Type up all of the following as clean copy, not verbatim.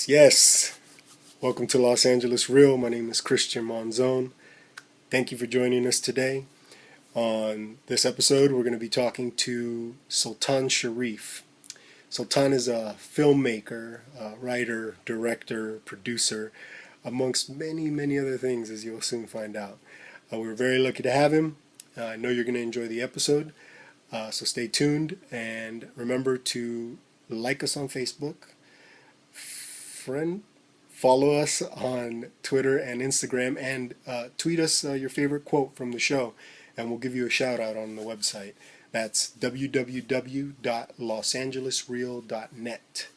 Yes. Welcome to Los Angeles Real. My name is Christian Monzon. Thank you for joining us today. On this episode, we're going to be talking to Sultan Sharrief. Sultan is a filmmaker, writer, director, producer, amongst many, many other things, as you'll soon find out. We're very lucky to have him. I know you're going to enjoy the episode, so stay tuned. And remember to like us on Facebook, follow us on Twitter and Instagram, and tweet us your favorite quote from the show, and we'll give you a shout out on the website. That's www.losangelesreal.net.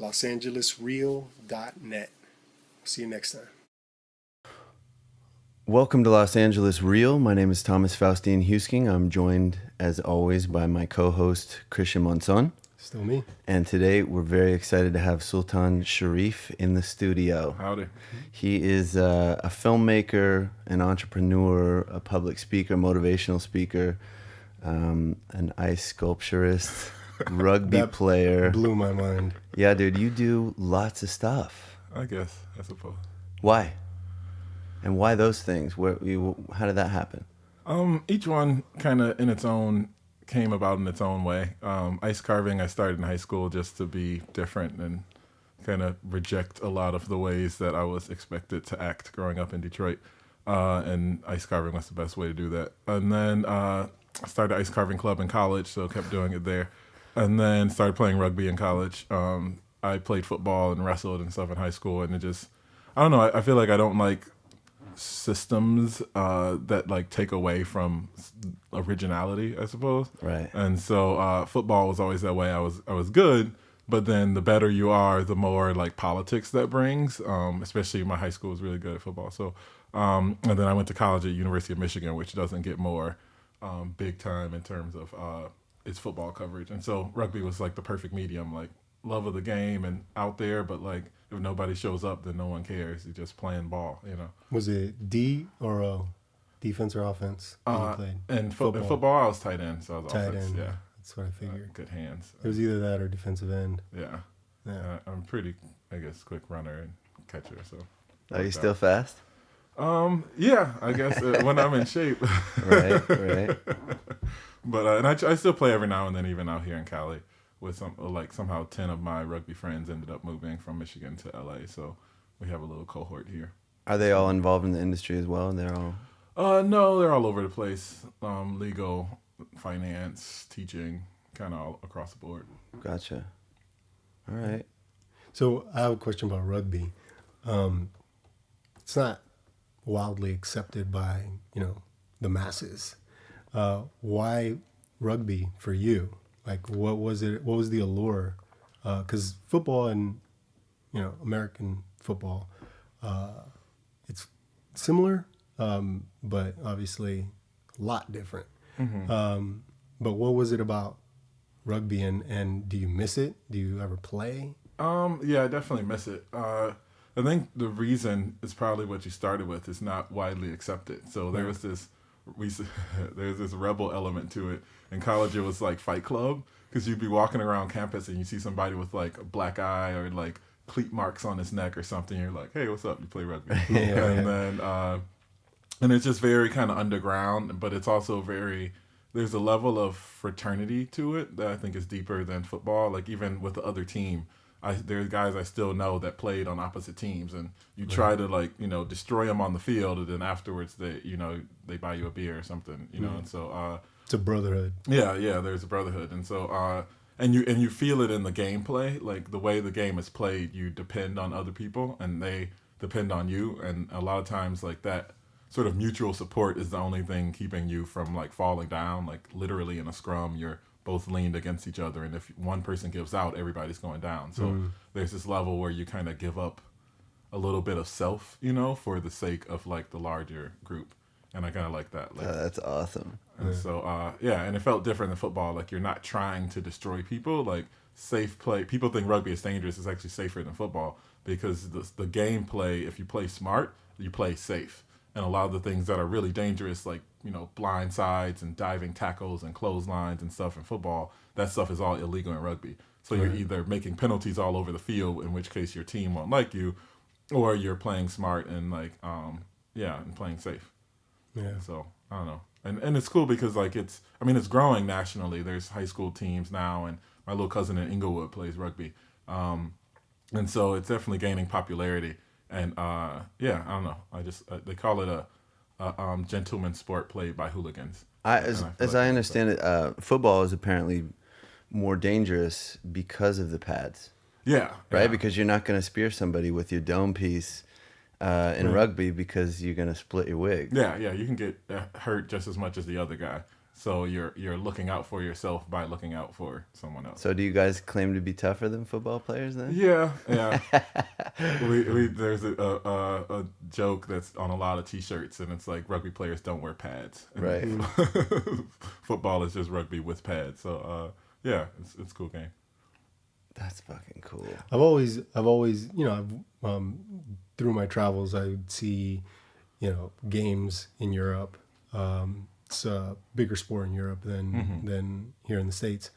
losangelesreal.net. See you next time. Welcome to Los Angeles Real. My name is Thomas Faustine Husking. I'm joined, as always, by my co-host, Christian Monzon. Still me. And today we're very excited to have Sultan Sharrief in the studio. Howdy. He is a filmmaker, an entrepreneur, a public speaker, motivational speaker, an ice sculpturist, rugby player. Blew my mind. Yeah, dude, you do lots of stuff. I guess, I suppose. Why? And why those things? How did that happen? Each one kind of came about in its own way. Ice carving, I started in high school just to be different and kind of reject a lot of the ways that I was expected to act growing up in Detroit. And ice carving was the best way to do that. And then I started ice carving club in college, so kept doing it there. And then started playing rugby in college. I played football and wrestled and stuff in high school, and it just, I don't know, I feel like I don't like systems that like take away from originality, I suppose. Right. And so football was always that way. I was good, but then the better you are, the more like politics that brings. Especially my high school was really good at football. So and then I went to college at University of Michigan, which doesn't get more big time in terms of its football coverage. And so rugby was like the perfect medium, like love of the game and out there, but like if nobody shows up, then no one cares. You're just playing ball, you know. Was it D or O? Defense or offense? You played? In football, I was tight end, so I was Tight offense. end. Yeah, That's what I figured. good hands. It was either that or defensive end. Yeah. I'm pretty, I guess, quick runner and catcher. So. Are you still fast? Yeah, I guess when I'm in shape. Right. But and I still play every now and then, even out here in Cali. With somehow 10 of my rugby friends ended up moving from Michigan to LA, so we have a little cohort here. Are they all involved in the industry as well? They're all... No, they're all over the place. Legal, finance, teaching, kind of all across the board. Gotcha. All right. So I have a question about rugby. It's not wildly accepted by, the masses. Why rugby for you? Like, what was it? What was the allure? Because football and, American football, it's similar, but obviously a lot different. Mm-hmm. But what was it about rugby, and do you miss it? Do you ever play? Yeah, I definitely miss it. I think the reason is probably what you started with. It's not widely accepted. So there was this there's this rebel element to it. In college, it was like Fight Club, because you'd be walking around campus and you see somebody with like a black eye or like cleat marks on his neck or something. You're like, hey, what's up? You play rugby. Then and it's just very kind of underground, but it's also there's a level of fraternity to it that I think is deeper than football. Like even with the other team, there's guys I still know that played on opposite teams, and you try to destroy them on the field, and then afterwards they buy you a beer or something, and so It's a brotherhood. Yeah, there's a brotherhood, and so and you feel it in the gameplay, like the way the game is played. You depend on other people, and they depend on you, and a lot of times like that sort of mutual support is the only thing keeping you from like falling down. Like literally in a scrum, you're both leaned against each other, and if one person gives out, everybody's going down. So there's this level where you kind of give up a little bit of self, for the sake of like the larger group. And I kind of like that. Like, That's awesome. And so, and it felt different than football. Like you're not trying to destroy people. Like safe play. People think rugby is dangerous. It's actually safer than football because the gameplay, if you play smart, you play safe. And a lot of the things that are really dangerous, like, blind sides and diving tackles and clotheslines and stuff in football, that stuff is all illegal in rugby. So you're either making penalties all over the field, in which case your team won't like you, or you're playing smart and and playing safe. Yeah. So I don't know. And it's cool because it's growing nationally. There's high school teams now, and my little cousin in Inglewood plays rugby. And so it's definitely gaining popularity. And I don't know. They call it a gentleman's sport played by hooligans. As I understand it, football is apparently more dangerous because of the pads. Yeah. Right? Yeah. Because you're not going to spear somebody with your dome piece in rugby because you're going to split your wig. Yeah, you can get hurt just as much as the other guy. So you're looking out for yourself by looking out for someone else. So do you guys claim to be tougher than football players then? Yeah. we there's a joke that's on a lot of T-shirts, and it's like rugby players don't wear pads. Right. Football is just rugby with pads. So it's a cool game. That's fucking cool. I've always, through my travels, I would see, games in Europe. It's a bigger sport in Europe than here in the States.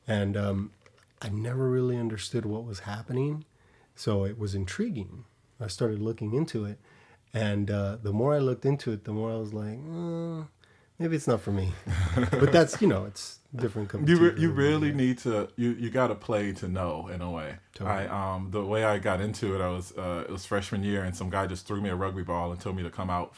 And I never really understood what was happening. So it was intriguing. I started looking into it. And the more I looked into it, the more I was like, maybe it's not for me. But that's, it's different. You really need to, you got to play to know, in a way. Totally. The way I got into it, it was freshman year, and some guy just threw me a rugby ball and told me to come out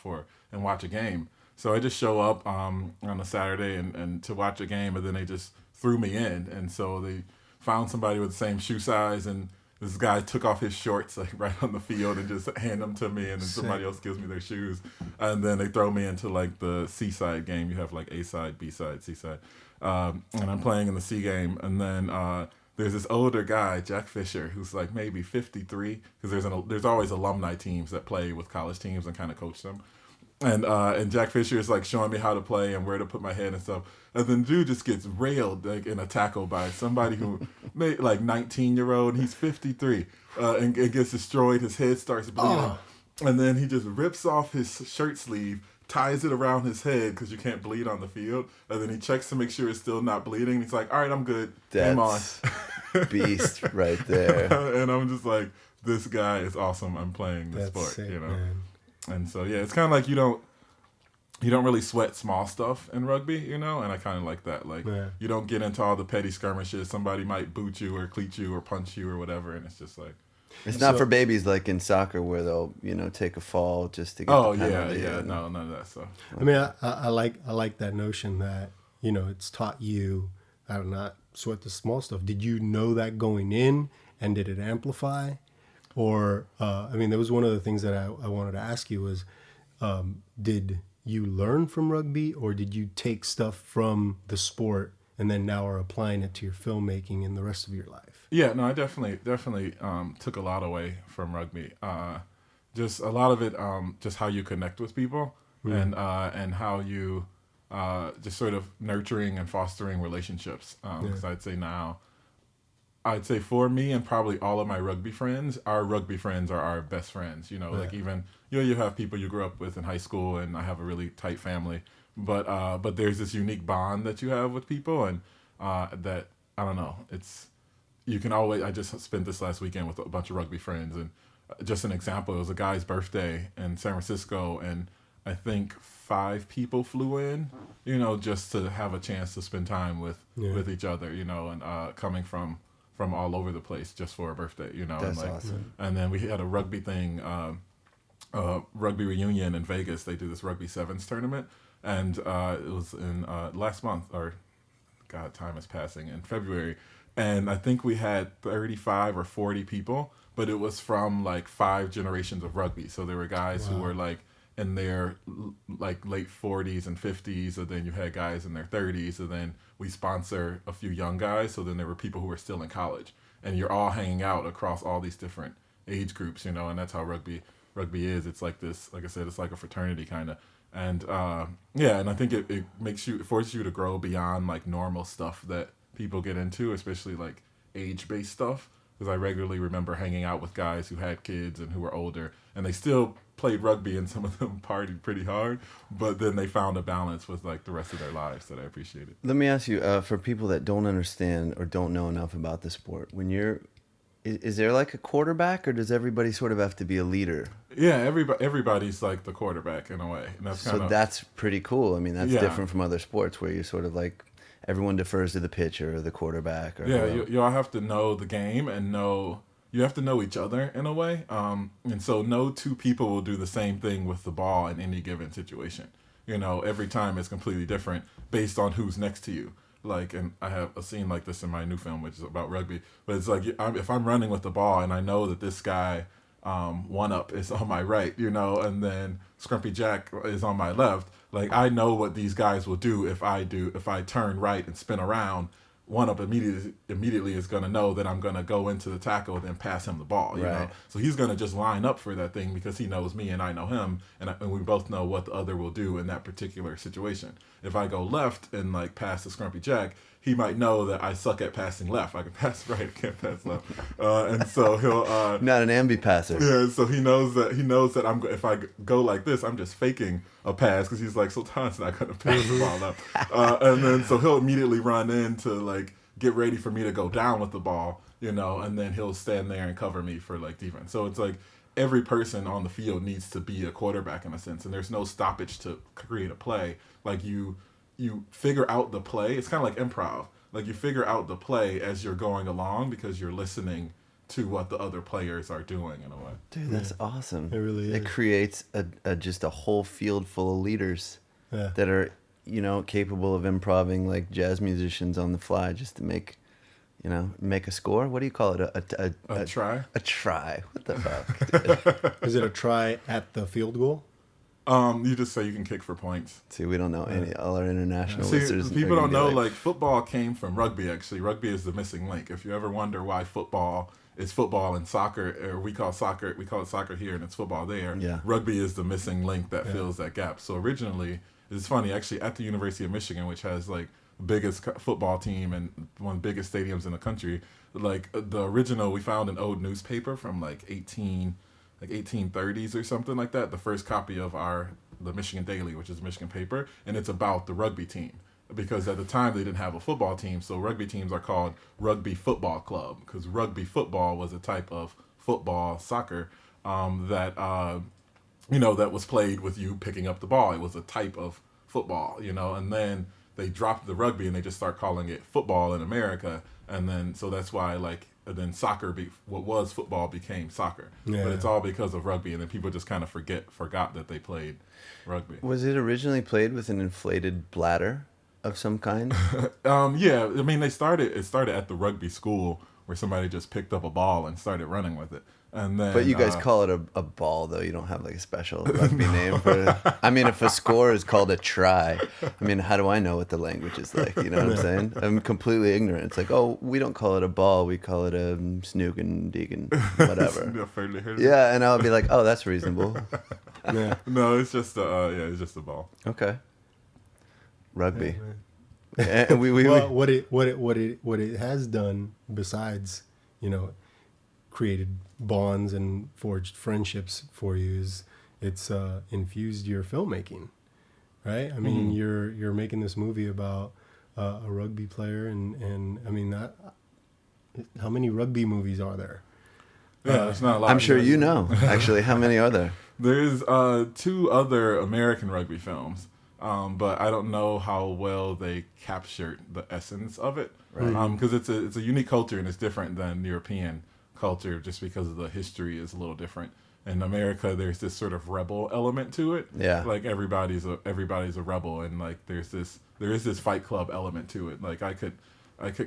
and watch a game. So I just show up on a Saturday and to watch a game, and then they just threw me in. And so they found somebody with the same shoe size, and this guy took off his shorts right on the field and just hand them to me, and then somebody else gives me their shoes. And then they throw me into the C-side game. You have A-side, B-side, C-side. And I'm playing in the C game, and then there's this older guy, Jack Fisher, who's maybe 53, because there's always alumni teams that play with college teams and kind of coach them. And Jack Fisher is showing me how to play and where to put my head and stuff. And then dude just gets railed in a tackle by somebody who made 19-year-old. He's 53 and gets destroyed. His head starts bleeding. And then he just rips off his shirt sleeve, ties it around his head because you can't bleed on the field. And then he checks to make sure it's still not bleeding. He's like, all right, I'm good. Game on. Beast right there. And I'm just like, this guy is awesome. I'm playing this sport, sick, man. And so, it's kind of you don't really sweat small stuff in rugby, and I kind of like that. You don't get into all the petty skirmishes. Somebody might boot you or cleat you or punch you or whatever, and it's just it's not for babies like in soccer where they'll take a fall just to get the penalty. No, none of that stuff. I mean, I like that notion that it's taught you how to not sweat the small stuff. Did you know that going in, and did it amplify? Or, there was one of the things that I wanted to ask you was, did you learn from rugby, or did you take stuff from the sport and then now are applying it to your filmmaking in the rest of your life? Yeah, no, I definitely took a lot away from rugby. Just a lot of it, just how you connect with people and how you just sort of nurturing and fostering relationships. Because I'd say for me and probably all of my rugby friends, our rugby friends are our best friends. Even you have people you grew up with in high school, and I have a really tight family. But there's this unique bond that you have with people, and that I don't know. You can always. I just spent this last weekend with a bunch of rugby friends, and just an example. It was a guy's birthday in San Francisco, and I think 5 people flew in, just to have a chance to spend time with each other, and coming from all over the place just for a birthday, That's awesome. And then we had a rugby thing, rugby reunion in Vegas. They do this rugby sevens tournament, and it was in last month, or God, time is passing, in February, and I think we had 35 or 40 people, but it was from 5 generations of rugby. So there were guys who were in their late 40s and 50s, and then you had guys in their 30s, and then we sponsor a few young guys, so then there were people who were still in college, and you're all hanging out across all these different age groups, and that's how rugby is. It's like this, like I said, it's like a fraternity kind of, and and I think it forces you to grow beyond normal stuff that people get into, especially age-based stuff. because I regularly remember hanging out with guys who had kids and who were older, and they still played rugby, and some of them partied pretty hard, but then they found a balance with like the rest of their lives that I appreciated. Let me ask you, for people that don't understand or don't know enough about the sport, when you're, is there like a quarterback, or does everybody sort of have to be a leader? Yeah, everybody's like the quarterback in a way, and that's kind So of that's pretty cool. I mean, that's Yeah. different from other sports where you're sort of like everyone defers to the pitcher or the quarterback. Or yeah. whoever. You all have to know the game and know. You have to know each other in a way, and so no two people will do the same thing with the ball in any given situation. You know, every time it's completely different based on who's next to you. Like, and I have a scene like this in my new film, which is about rugby. But it's like if I'm running with the ball and I know that this guy, one up is on my right, you know, and then Scrumpy Jack is on my left. Like, I know what these guys will do if I turn right and spin around. One up immediately is going to know that I'm going to go into the tackle and then pass him the ball, you know? So he's going to just line up for that thing because he knows me and I know him, and we both know what the other will do in that particular situation. If I go left and like pass the Scrumpy Jack, he might know that I suck at passing left. I can pass right, I can't pass left, and so he'll Not an ambipasser. yeah. So he knows that if I go like this, I'm just faking a pass because he's like, Sultan's not gonna pass the ball up, and then so he'll immediately run in to like get ready for me to go down with the ball, you know, and then he'll stand there and cover me for like defense. So it's like every person on the field needs to be a quarterback in a sense, and there's no stoppage to create a play. Like you figure out the play. It's kind of like improv. Like you figure out the play as you're going along because you're listening to what the other players are doing in a way. Dude, that's awesome. It really is. It creates just a whole field full of leaders that are, you know, capable of improving like jazz musicians on the fly just to make a score. What do you call it? A try? A try. What the fuck? Is it a try at the field goal? You just say you can kick for points. See, we don't know any all our international See, listeners. people are don't gonna know, be like, football came from rugby, actually. Rugby is the missing link. If you ever wonder why football is football and soccer, or we call it soccer here and it's football there, Yeah. rugby is the missing link that fills that gap. So originally, it's funny, actually, at the University of Michigan, which has, like, the biggest football team and one of the biggest stadiums in the country, like, the original, we found an old newspaper from, like, 1830s or something like that, the first copy of the Michigan Daily, which is a Michigan paper, and it's about the rugby team. Because at the time they didn't have a football team, so rugby teams are called Rugby Football Club, because rugby football was a type of football, soccer, that was played with you picking up the ball. It was a type of football, you know, and then they dropped the rugby and they just start calling it football in America, and then so that's why and then what was football became soccer. Yeah. But it's all because of rugby, and then people just kind of forgot that they played rugby. Was it originally played with an inflated bladder of some kind? Yeah, I mean, it started at the rugby school where somebody just picked up a ball and started running with it. And then, But you guys call it a ball, though. You don't have like a special rugby name for it. I mean, if a score is called a try, I mean, how do I know what the language is like? You know what I'm saying? I'm completely ignorant. It's like, oh, we don't call it a ball. We call it a snookin' deacon, whatever. Yeah, and I'll be like, oh, that's reasonable. Yeah. No, it's just it's just a ball. Okay. Rugby. And Well, what it has done besides, you know, created bonds and forged friendships for you is it's infused your filmmaking, right? I mean, you're making this movie about a rugby player, and I mean that. How many rugby movies are there? Yeah, it's not a lot. I'm sure you know. Actually, how many are there? There's 2 other American rugby films, but I don't know how well they captured the essence of it. Right. Because it's a unique culture and it's different than European culture, just because of the history is a little different. In America, there's this sort of rebel element to it. Yeah. Like everybody's a rebel, and like there is this Fight Club element to it. Like I could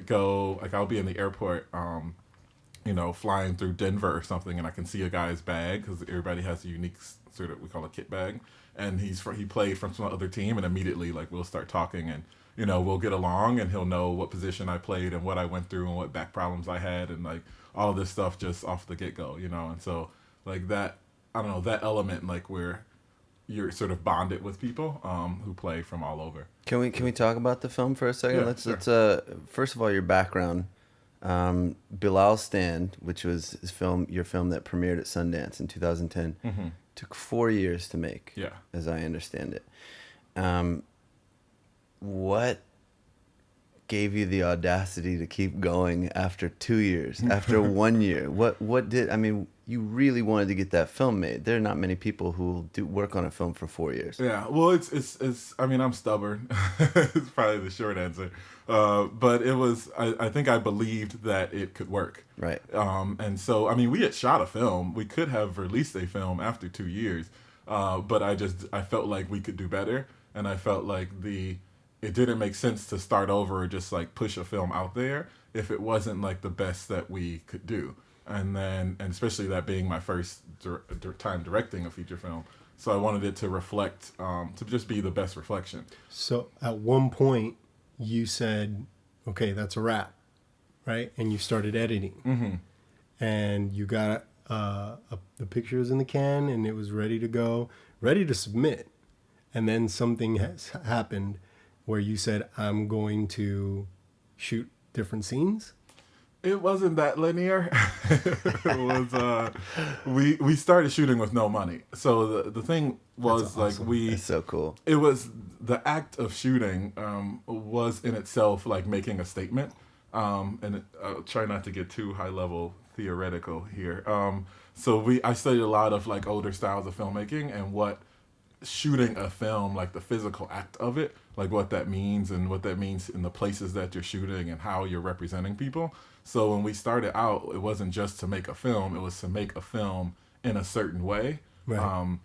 go, like I'll be in the airport, flying through Denver or something, and I can see a guy's bag because everybody has a unique sort of, we call it a kit bag, and he played from some other team, and immediately like we'll start talking, and we'll get along, and he'll know what position I played and what I went through and what back problems I had, and like all of this stuff just off the get-go, and so like that, I don't know, that element, like where you're sort of bonded with people who play from all over. Can we talk about the film for a second? Yeah, Let's sure. first of all, your background. Bilal Stand, which was your film that premiered at Sundance in 2010, took 4 years to make. Yeah. As I understand it. What gave you the audacity to keep going after 2 years, after 1 year? What did, I mean, you really wanted to get that film made. There are not many people who will do work on a film for 4 years. Yeah, well, it's I mean, I'm stubborn. It's probably the short answer. But it was, I think I believed that it could work. Right. And so, I mean, we had shot a film. We could have released a film after 2 years. But I felt like we could do better. And I felt like it didn't make sense to start over or just like push a film out there if it wasn't like the best that we could do. And especially that being my first time directing a feature film. So I wanted it to reflect, to just be the best reflection. So at one point you said, okay, that's a wrap, right? And you started editing. And you got the pictures in the can and it was ready to go, ready to submit. And then something has happened where you said, I'm going to shoot different scenes. It wasn't that linear. It was we started shooting with no money. So the thing was awesome. It's so cool. It was the act of shooting was in itself like making a statement. I'll try not to get too high level theoretical here. I studied a lot of like older styles of filmmaking and what shooting a film, like the physical act of it, like what that means and what that means in the places that you're shooting and how you're representing people. So when we started out, it wasn't just to make a film, it was to make a film in a certain way. Right.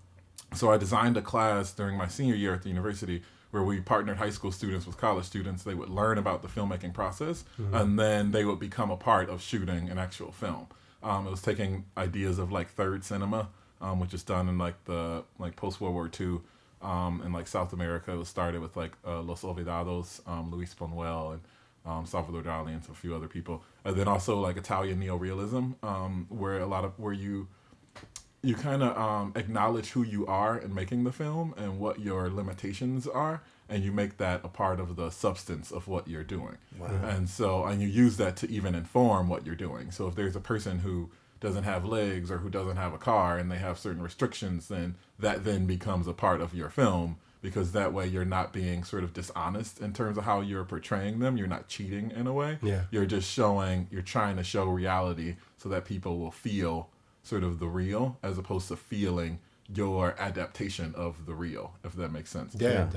So I designed a class during my senior year at the university where we partnered high school students with college students. They would learn about the filmmaking process, and then they would become a part of shooting an actual film. It was taking ideas of like third cinema, which is done in like the post World War II, in like South America. It was started with like Los Olvidados, Luis Buñuel, and Salvador Dali, and a few other people. And then also like Italian neorealism, where you kind of acknowledge who you are in making the film and what your limitations are, and you make that a part of the substance of what you're doing. Wow. And you use that to even inform what you're doing. So if there's a person who doesn't have legs or who doesn't have a car and they have certain restrictions, then that then becomes a part of your film, because that way you're not being sort of dishonest in terms of how you're portraying them. You're not cheating in a way. Yeah. You're just you're trying to show reality so that people will feel sort of the real as opposed to feeling your adaptation of the real, if that makes sense. Yeah.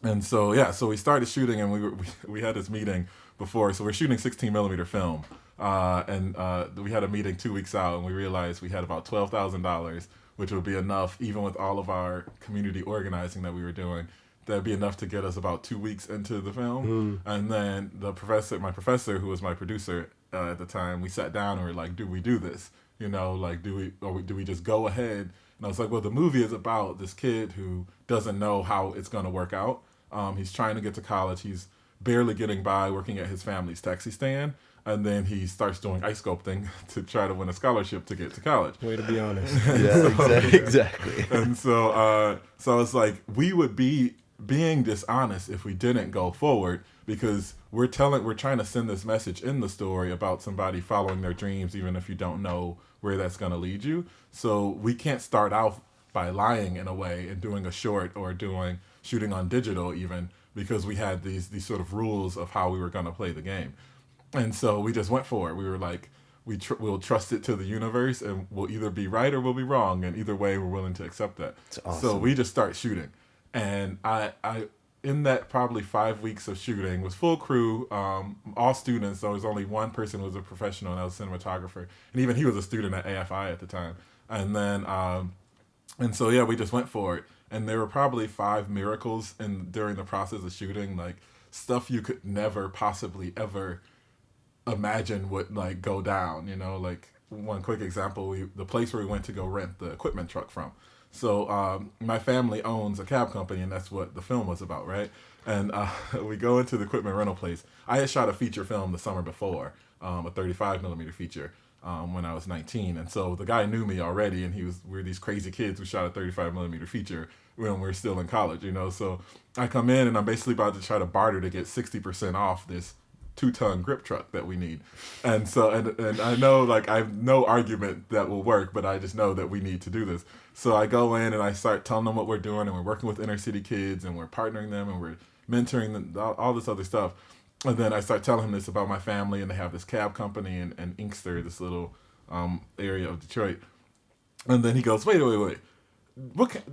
And so we started shooting, and we had this meeting before. So we're shooting 16 millimeter film, and we had a meeting 2 weeks out, and we realized we had about $12,000, which would be enough, even with all of our community organizing that we were doing. That'd be enough to get us about 2 weeks into the film. And then my professor, who was my producer at the time, we sat down and we were like, "Do we do this? You know, like, do we just go ahead?" And I was like, well, the movie is about this kid who doesn't know how it's going to work out. He's trying to get to college. He's barely getting by working at his family's taxi stand. And then he starts doing ice sculpting to try to win a scholarship to get to college. Way to be honest. Yeah, exactly. And so it's like, we would be being dishonest if we didn't go forward, because we're trying to send this message in the story about somebody following their dreams, even if you don't know where that's going to lead you. So we can't start out by lying in a way and doing a short or shooting on digital even, because we had these sort of rules of how we were going to play the game. And so we just went for it. We were like, we'll trust it to the universe, and we'll either be right or we'll be wrong, and either way we're willing to accept that. That's awesome. So we just start shooting. And I in that probably 5 weeks of shooting was full crew, all students. There was only one person who was a professional, and that was a cinematographer. And even he was a student at AFI at the time. And then, we just went for it. And there were probably 5 miracles during the process of shooting, like stuff you could never possibly ever imagine would like go down, you know. Like one quick example, the place where we went to go rent the equipment truck from. So my family owns a cab company, and that's what the film was about, right? And we go into the equipment rental place. I had shot a feature film the summer before, a 35 millimeter feature, when I was 19. And so the guy knew me already, and we're these crazy kids who shot a 35 millimeter feature when we're still in college, you know? So I come in and I'm basically about to try to barter to get 60% off this 2-ton grip truck that we need. And so, and I know, like, I have no argument that will work, but I just know that we need to do this. So I go in and I start telling them what we're doing, and we're working with inner city kids, and we're partnering them, and we're mentoring them, all this other stuff. And then I start telling him this about my family, and they have this cab company in Inkster, this little area of Detroit. And then he goes, wait.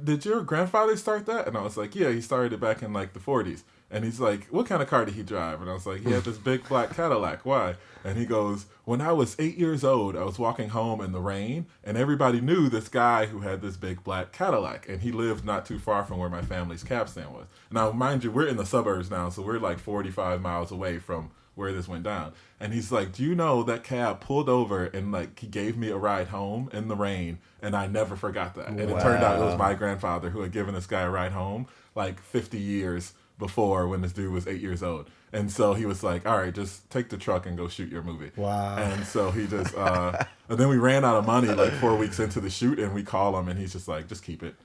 Did your grandfather start that? And I was like, yeah, he started it back in like the 40s. And he's like, what kind of car did he drive? And I was like, he had this big black Cadillac. Why? And he goes, when I was 8 years old, I was walking home in the rain, and everybody knew this guy who had this big black Cadillac. And he lived not too far from where my family's cab stand was. Now, mind you, we're in the suburbs now, so we're like 45 miles away from where this went down. And he's like, do you know that cab pulled over and like he gave me a ride home in the rain, and I never forgot that. And it turned out it was my grandfather who had given this guy a ride home like 50 years before, when this dude was 8 years old. And so he was like, all right, just take the truck and go shoot your movie. Wow. And so he just and then we ran out of money like 4 weeks into the shoot, and we call him, and he's just like, just keep it.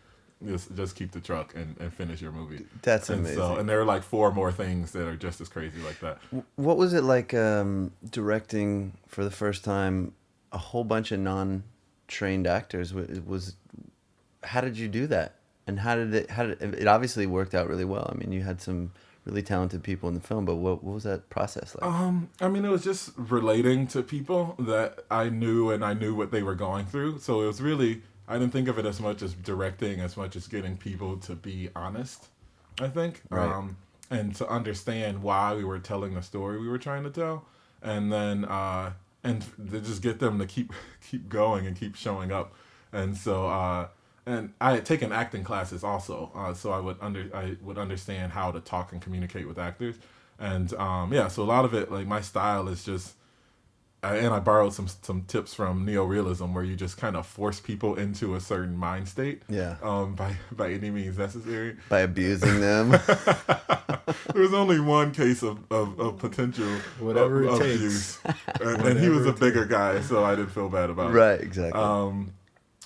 Just keep the truck and finish your movie. That's amazing. And there are like 4 more things that are just as crazy like that. What was it like directing for the first time a whole bunch of non-trained actors? How did you do that? And how did it obviously worked out really well. I mean, you had some really talented people in the film, but what was that process like? I mean, it was just relating to people that I knew, and I knew what they were going through. So it was really, I didn't think of it as much as directing as much as getting people to be honest, I think. Right. And to understand why we were telling the story we were trying to tell. And then, and to just get them to keep going and keep showing up. And so, and I had taken acting classes also, so I would understand how to talk and communicate with actors, and so a lot of it, like my style is just, and I borrowed some tips from neorealism, where you just kind of force people into a certain mind state, by any means necessary, by abusing them. There was only one case of potential whatever it takes, abuse, and he was a bigger guy, so I didn't feel bad about it. Right, exactly.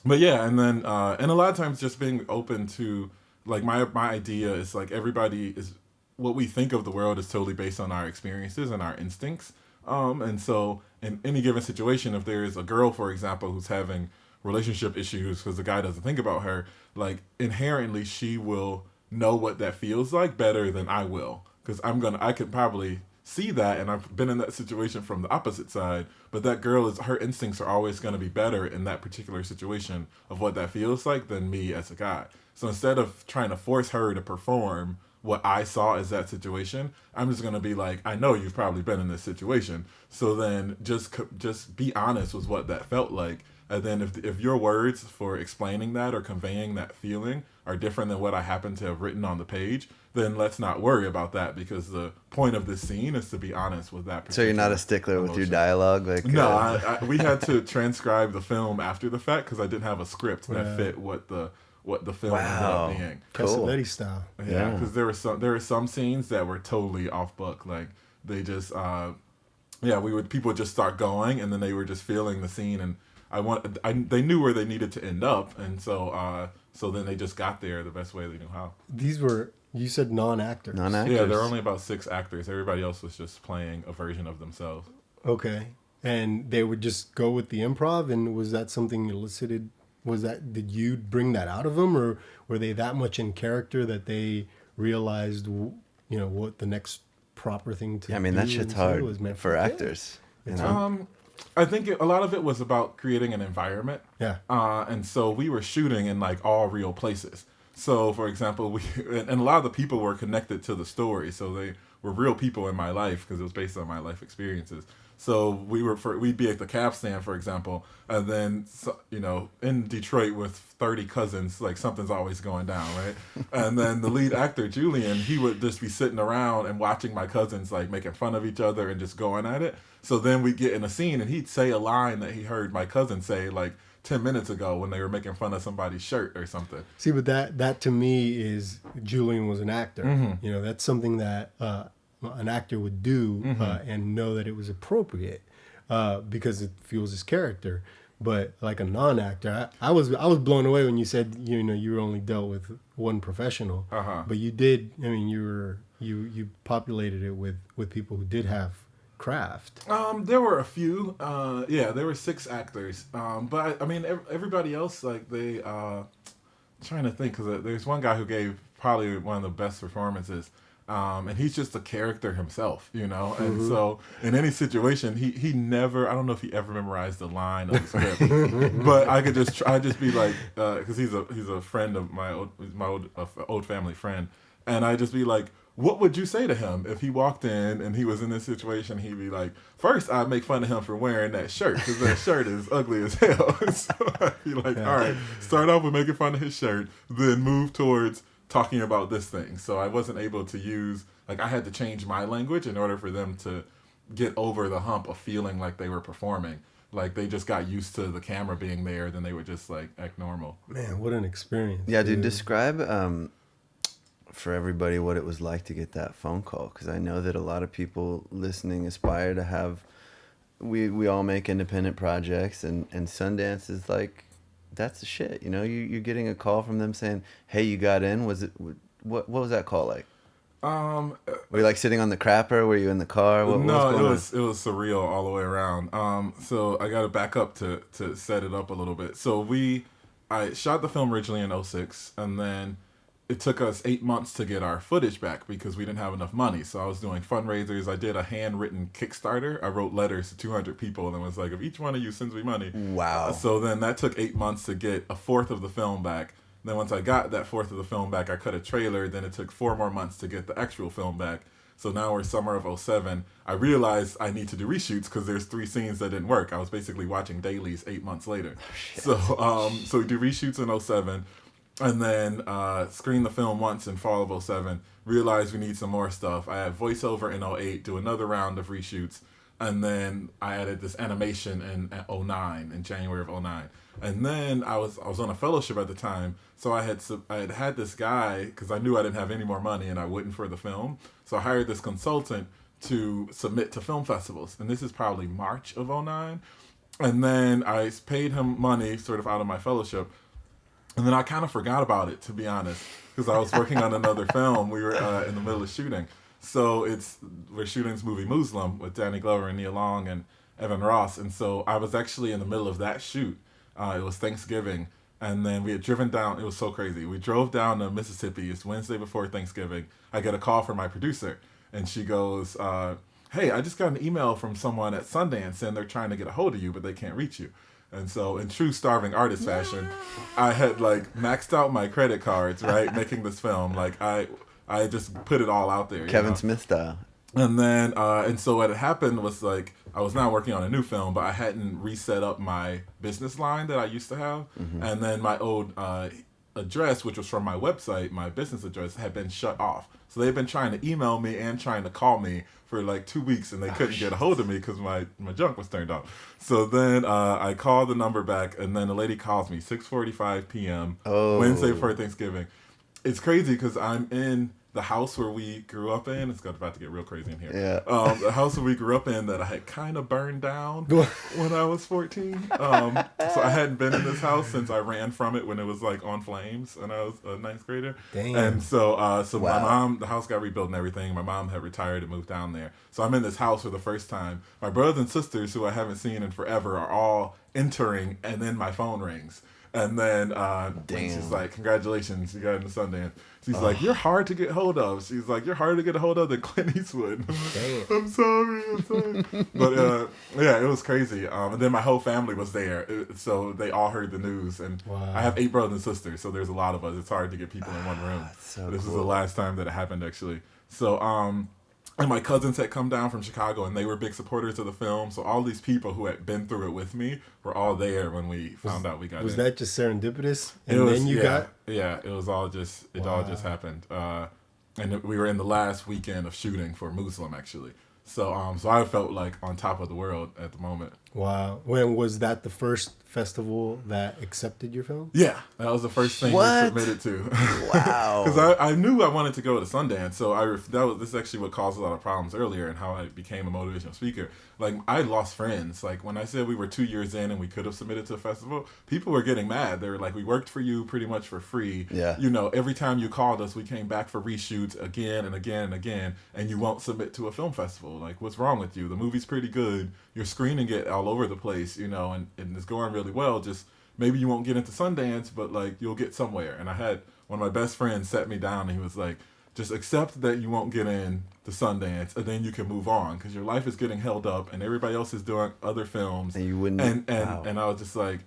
But yeah, and then and a lot of times just being open to, like, my idea is like, everybody is, what we think of the world is totally based on our experiences and our instincts. And so in any given situation, if there's a girl, for example, who's having relationship issues because the guy doesn't think about her, like, inherently she will know what that feels like better than I will, because I could probably see that, and I've been in that situation from the opposite side, but that girl, her instincts are always going to be better in that particular situation of what that feels like than me as a guy. So instead of trying to force her to perform what I saw as that situation, I'm just going to be like, I know you've probably been in this situation, so then just be honest with what that felt like. And then if your words for explaining that or conveying that feeling are different than what I happen to have written on the page, then let's not worry about that, because the point of this scene is to be honest with that. So you're not a stickler with your dialogue? Like, no, we had to transcribe the film after the fact, because I didn't have a script that fit what the film ended up being. Cassavetti style. Yeah, because there were some scenes that were totally off book. Like, they just people would just start going, and then they were just feeling the scene, and they knew where they needed to end up, and so then they just got there the best way they knew how. These were, you said, non-actors. Non-actors. Yeah, there are only about 6 actors. Everybody else was just playing a version of themselves. Okay, and they would just go with the improv. And was that something elicited? Did you bring that out of them, or were they that much in character that they realized, what the next proper thing to do? I mean, that shit's hard for actors. I think a lot of it was about creating an environment. Yeah. And so we were shooting in like all real places. So, for example, and a lot of the people were connected to the story. So they were real people in my life, because it was based on my life experiences. So we'd be at the cab stand, for example, and then, in Detroit with 30 cousins, like, something's always going down, right? And then the lead actor, Julian, he would just be sitting around and watching my cousins, like, making fun of each other and just going at it. So then we'd get in a scene, and he'd say a line that he heard my cousin say, like, 10 minutes ago when they were making fun of somebody's shirt or something. See, but that to me is, Julian was an actor. Mm-hmm. That's something that an actor would do, and know that it was appropriate, because it fuels his character. But like a non-actor, I was blown away when you said you only dealt with one professional, but you did. I mean, you populated it with people who did have craft? There were a few. There were 6 actors. But I mean, everybody else, like they. Trying to think, because there's one guy who gave probably one of the best performances. And he's just a character himself, you know? And so in any situation, he never, I don't know if he ever memorized the line of the script, but I could just be like, because he's a friend of my old family friend. And I'd just be like, what would you say to him if he walked in and he was in this situation? He'd be like, first I'd make fun of him for wearing that shirt, because that shirt is ugly as hell. So I'd be like, all right, start off with making fun of his shirt, then move towards talking about this thing. So I wasn't able to use, like, I had to change my language in order for them to get over the hump of feeling like they were performing. Like, they just got used to the camera being there, then they would just, like, act normal. Man, what an experience. Yeah, dude, describe for everybody what it was like to get that phone call, because I know that a lot of people listening aspire to have, we all make independent projects, and Sundance is like, that's the shit, you know. You're getting a call from them saying, hey, you got in. Was it, what was that call like? Were you like sitting on the crapper? Were you in the car? What was it was surreal all the way around. So I got to back up to set it up a little bit. So I shot the film originally in 2006, and then it took us 8 months to get our footage back because we didn't have enough money. So I was doing fundraisers. I did a handwritten Kickstarter. I wrote letters to 200 people and was like, if each one of you sends me money. Wow. So then that took 8 months to get a fourth of the film back. Then once I got that fourth of the film back, I cut a trailer. Then it took 4 more months to get the actual film back. So now we're summer of 2007. I realized I need to do reshoots because there's 3 scenes that didn't work. I was basically watching dailies 8 months later. So we do reshoots in 2007. And then screen the film once in fall of 2007, realized we need some more stuff. I had voiceover in 2008, do another round of reshoots, and then I added this animation in 2009, in January of 2009. And then I was on a fellowship at the time, so I had this guy, because I knew I didn't have any more money and I wouldn't for the film, so I hired this consultant to submit to film festivals. And this is probably March of 2009. And then I paid him money sort of out of my fellowship. And then I kind of forgot about it, to be honest, because I was working on another film. We were in the middle of shooting. So we're shooting this movie Muslim with Danny Glover and Nia Long and Evan Ross. And so I was actually in the middle of that shoot. It was Thanksgiving. And then we had driven down. It was so crazy. We drove down to Mississippi. It's Wednesday before Thanksgiving. I get a call from my producer. And she goes, hey, I just got an email from someone at Sundance saying they're trying to get a hold of you, but they can't reach you. And so in true starving artist fashion, I had like maxed out my credit cards, right, making this film. Like I just put it all out there. Kevin Smith style. And then, and so what had happened was like, I was now working on a new film, but I hadn't reset up my business line that I used to have. Mm-hmm. And then my old address, which was from my website, my business address, had been shut off. So they've been trying to email me and trying to call me for like 2 weeks, and they couldn't get a hold of me because my junk was turned off. So then I called the number back, and then the lady calls me 6:45 p.m. Wednesday before Thanksgiving. It's crazy because I'm in the house where we grew up in. It's about to get real crazy in here. Yeah. The house where we grew up in that I had kind of burned down when I was 14. So I hadn't been in this house since I ran from it when it was like on flames and I was a ninth grader. Damn. And so Wow. My mom, the house got rebuilt and everything. My mom had retired and moved down there. So I'm in this house for the first time. My brothers and sisters, who I haven't seen in forever, are all entering, and then my phone rings. And then she's like, congratulations, you got into Sundance. She's like, you're hard to get hold of. She's like, you're harder to get a hold of than Clint Eastwood. Damn. I'm sorry. But yeah, it was crazy. And then my whole family was there. So they all heard the news. And wow. I have 8 brothers and sisters, so there's a lot of us. It's hard to get people in one room. So this cool. is the last time that it happened, actually. So, and my cousins had come down from Chicago, and they were big supporters of the film. So all these people who had been through it with me were all there when we found out we got in. Was that just serendipitous? And then you got? Yeah, it was all just, all just happened. And we were in the last weekend of shooting for Muslim, actually. So I felt like on top of the world at the moment. Wow. When was that the first festival that accepted your film? Yeah, that was the first thing we submitted to. Wow. Because I knew I wanted to go to Sundance, so this is actually what caused a lot of problems earlier and how I became a motivational speaker. Like, I lost friends. Like, when I said we were 2 years in and we could have submitted to a festival, people were getting mad. They were like, we worked for you pretty much for free. Yeah. You know, every time you called us, we came back for reshoots again and again and again, and you won't submit to a film festival. Like, what's wrong with you? The movie's pretty good. You're screening it all over the place, you know, and it's going really well. Just maybe you won't get into Sundance, but like you'll get somewhere. And I had one of my best friends set me down and he was like, just accept that you won't get in the Sundance and then you can move on because your life is getting held up and everybody else is doing other films. And you wouldn't. And I was just like,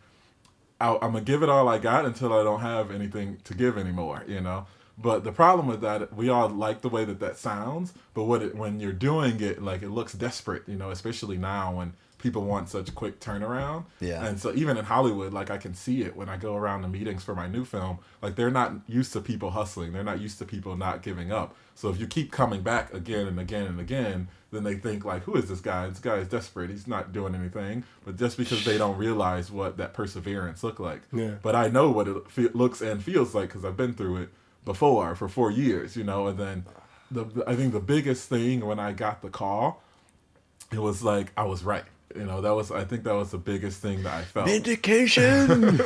I'm going to give it all I got until I don't have anything to give anymore, you know? But the problem with that, we all like the way that sounds, but when you're doing it, like, it looks desperate, you know, especially now when people want such quick turnaround. Yeah. And so even in Hollywood, like, I can see it when I go around the meetings for my new film. Like, they're not used to people hustling. They're not used to people not giving up. So if you keep coming back again and again and again, then they think, like, who is this guy? This guy is desperate. He's not doing anything. But just because they don't realize what that perseverance looked like. Yeah. But I know what it looks and feels like because I've been through it before for 4 years, you know. And then I think the biggest thing when I got the call, it was like I was right. You know, I think that was the biggest thing that I felt. Vindication!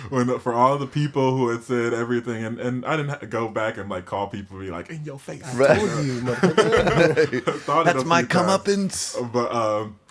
For all the people who had said everything, and I didn't have to go back and like call people and be like, in your face. Right. Told you, motherfucker. That's my comeuppance. But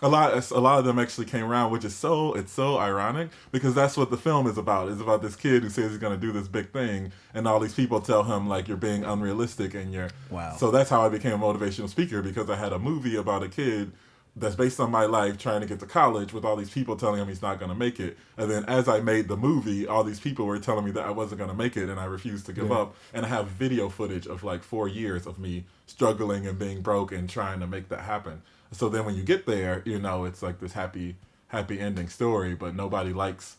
a lot of them actually came around, which is it's so ironic because that's what the film is about. It's about this kid who says he's going to do this big thing, and all these people tell him like you're being unrealistic and you're. Wow. So that's how I became a motivational speaker because I had a movie about a kid that's based on my life trying to get to college with all these people telling him he's not going to make it. And then as I made the movie, all these people were telling me that I wasn't going to make it and I refused to give up. And I have video footage of like 4 years of me struggling and being broke and trying to make that happen. So then when you get there, you know, it's like this happy ending story, but everybody likes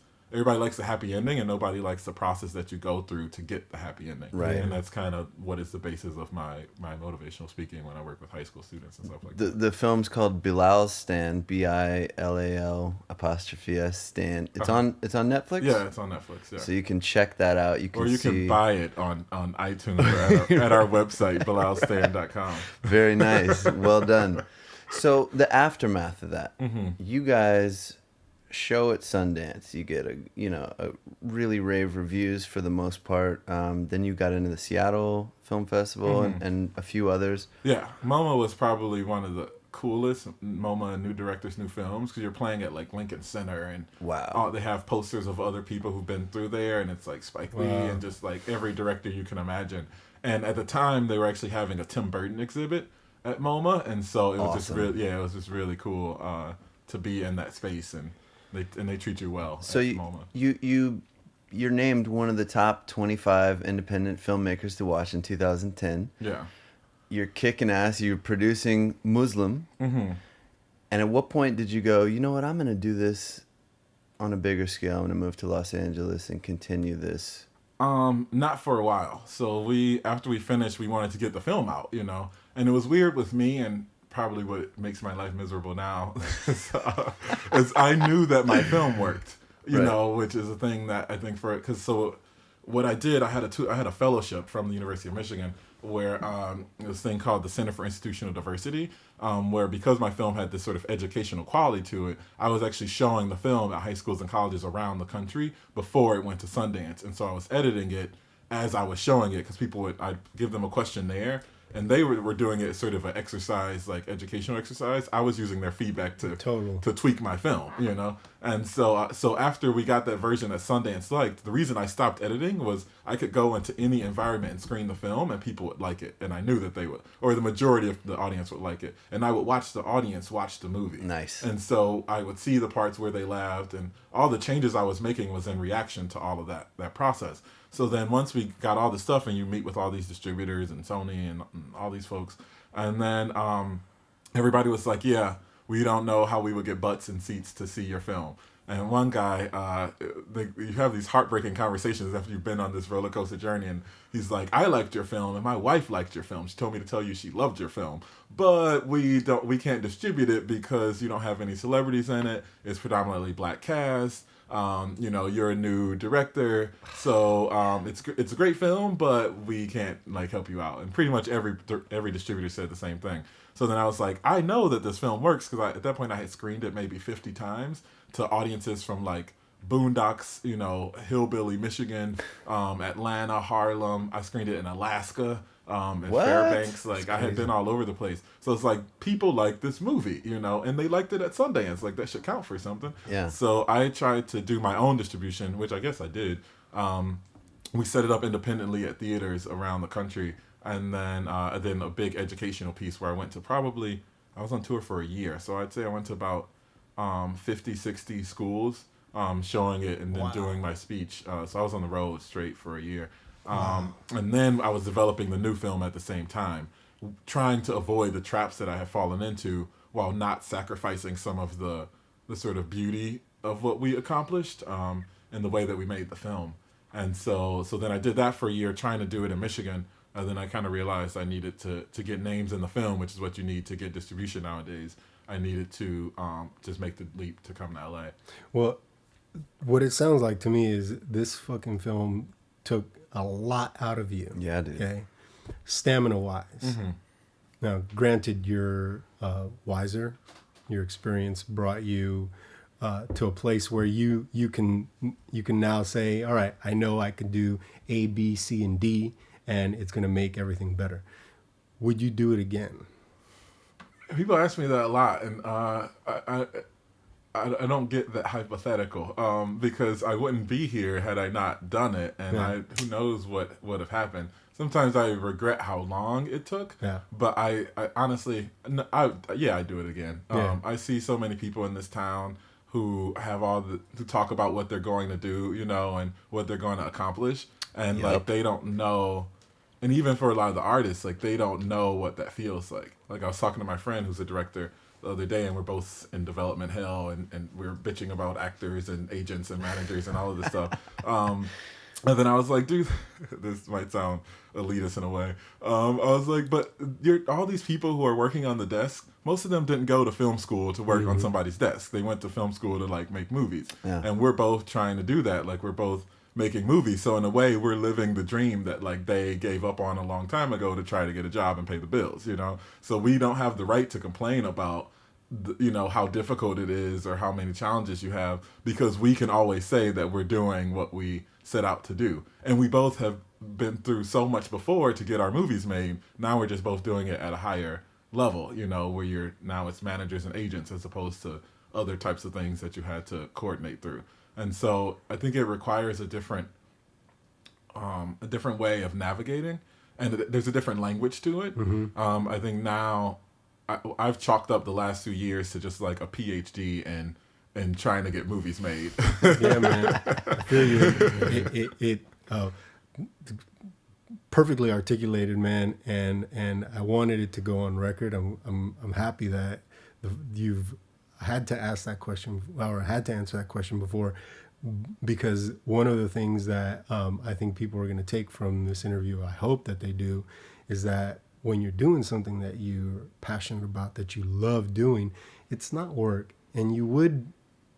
the happy ending and nobody likes the process that you go through to get the happy ending. Right. And that's kind of what is the basis of my motivational speaking when I work with high school students and stuff like that. The film's called Bilal's Stand, Bilal apostrophe Stand. It's on Netflix? Yeah, it's on Netflix, yeah. So you can check that out. You can buy it on iTunes or at our website, bilalstand.com. Very nice. Well done. So the aftermath of that, you guys show at Sundance. You get a really rave reviews for the most part. Then you got into the Seattle Film Festival and a few others. Yeah, MoMA was probably one of the coolest. MoMA, New Directors, New Films, because you're playing at like Lincoln Center and wow, they have posters of other people who've been through there, and it's like Spike Lee and just like every director you can imagine. And at the time, they were actually having a Tim Burton exhibit at MoMA, and so it was just really cool to be in that space and. They treat you well. So at MoMA. you're named one of the top 25 independent filmmakers to watch in 2010. Yeah. You're kicking ass. You're producing Muslim. And at what point did you go, you know what, I'm going to do this on a bigger scale. I'm going to move to Los Angeles and continue this? Not for a while. So after we finished, we wanted to get the film out, you know. And it was weird with me and probably what makes my life miserable now is I knew that my film worked, you know, which is a thing that I think so what I did, I had a fellowship from the University of Michigan where this thing called the Center for Institutional Diversity, where because my film had this sort of educational quality to it, I was actually showing the film at high schools and colleges around the country before it went to Sundance. And so I was editing it as I was showing it because I'd give them a questionnaire and they were doing it as sort of an exercise, like educational exercise. I was using their feedback to tweak my film, you know? And so after we got that version that Sundance liked, the reason I stopped editing was I could go into any environment and screen the film and people would like it. And I knew that they would, or the majority of the audience would like it. And I would watch the audience watch the movie. Nice. And so I would see the parts where they laughed and all the changes I was making was in reaction to all of that process. So then once we got all the stuff and you meet with all these distributors and Sony and all these folks, and then everybody was like, yeah, we don't know how we would get butts and seats to see your film. And one guy, you have these heartbreaking conversations after you've been on this roller coaster journey, and he's like, "I liked your film, and my wife liked your film. She told me to tell you she loved your film, but we can't distribute it because you don't have any celebrities in it. It's predominantly black cast. You're a new director, so it's a great film, but we can't like help you out." And pretty much every distributor said the same thing. So then I was like, I know that this film works because at that point I had screened it maybe 50 times to audiences from like Boondocks, Hillbilly, Michigan, Atlanta, Harlem. I screened it in Alaska, in What? Fairbanks. Like I had been all over the place. So it's like people like this movie, and they liked it at Sundance. Like that should count for something. Yeah. So I tried to do my own distribution, which I guess I did. We set it up independently at theaters around the country. And then a big educational piece where I went to I was on tour for a year. So I'd say I went to about 50, 60 schools showing it and then doing my speech. So I was on the road straight for a year. And then I was developing the new film at the same time, trying to avoid the traps that I had fallen into while not sacrificing some of the sort of beauty of what we accomplished in the way that we made the film. And so then I did that for a year, trying to do it in Michigan. And then I kind of realized I needed to get names in the film, which is what you need to get distribution nowadays. I needed to just make the leap to come to LA. Well, what it sounds like to me is this fucking film took a lot out of you. Yeah, dude. Okay, stamina-wise. Mm-hmm. Now, granted, you're wiser. Your experience brought you to a place where you can now say, all right, I know I can do A, B, C, and D, and it's going to make everything better. Would you do it again? People ask me that a lot, and I don't get that hypothetical because I wouldn't be here had I not done it, and who knows what would have happened. Sometimes I regret how long it took, but I honestly, I do it again. I see so many people in this town who have who talk about what they're going to do, and what they're going to accomplish, and like they don't know. And even for a lot of the artists, like they don't know what that feels like. Like I was talking to my friend who's a director the other day, and we're both in development hell, and we're bitching about actors and agents and managers and all of this stuff. And then I was like, dude, this might sound elitist in a way. I was like, but all these people who are working on the desk, most of them didn't go to film school to work on somebody's desk. They went to film school to like make movies. Yeah. And we're both trying to do that. Like we're both making movies. So in a way, we're living the dream that like they gave up on a long time ago to try to get a job and pay the bills, So we don't have the right to complain about how difficult it is or how many challenges you have, because we can always say that we're doing what we set out to do. And we both have been through so much before to get our movies made. Now we're just both doing it at a higher level, where now it's managers and agents as opposed to other types of things that you had to coordinate through. And so I think it requires a different way of navigating, and there's a different language to it. I think now I've chalked up the last 2 years to just like a PhD and trying to get movies made. Yeah, man. I feel you. It perfectly articulated, man, and I wanted it to go on record. I'm happy that you've had to ask that question, or had to answer that question before, because one of the things that I think people are going to take from this interview, I hope that they do, is that when you're doing something that you're passionate about, that you love doing, it's not work. And you would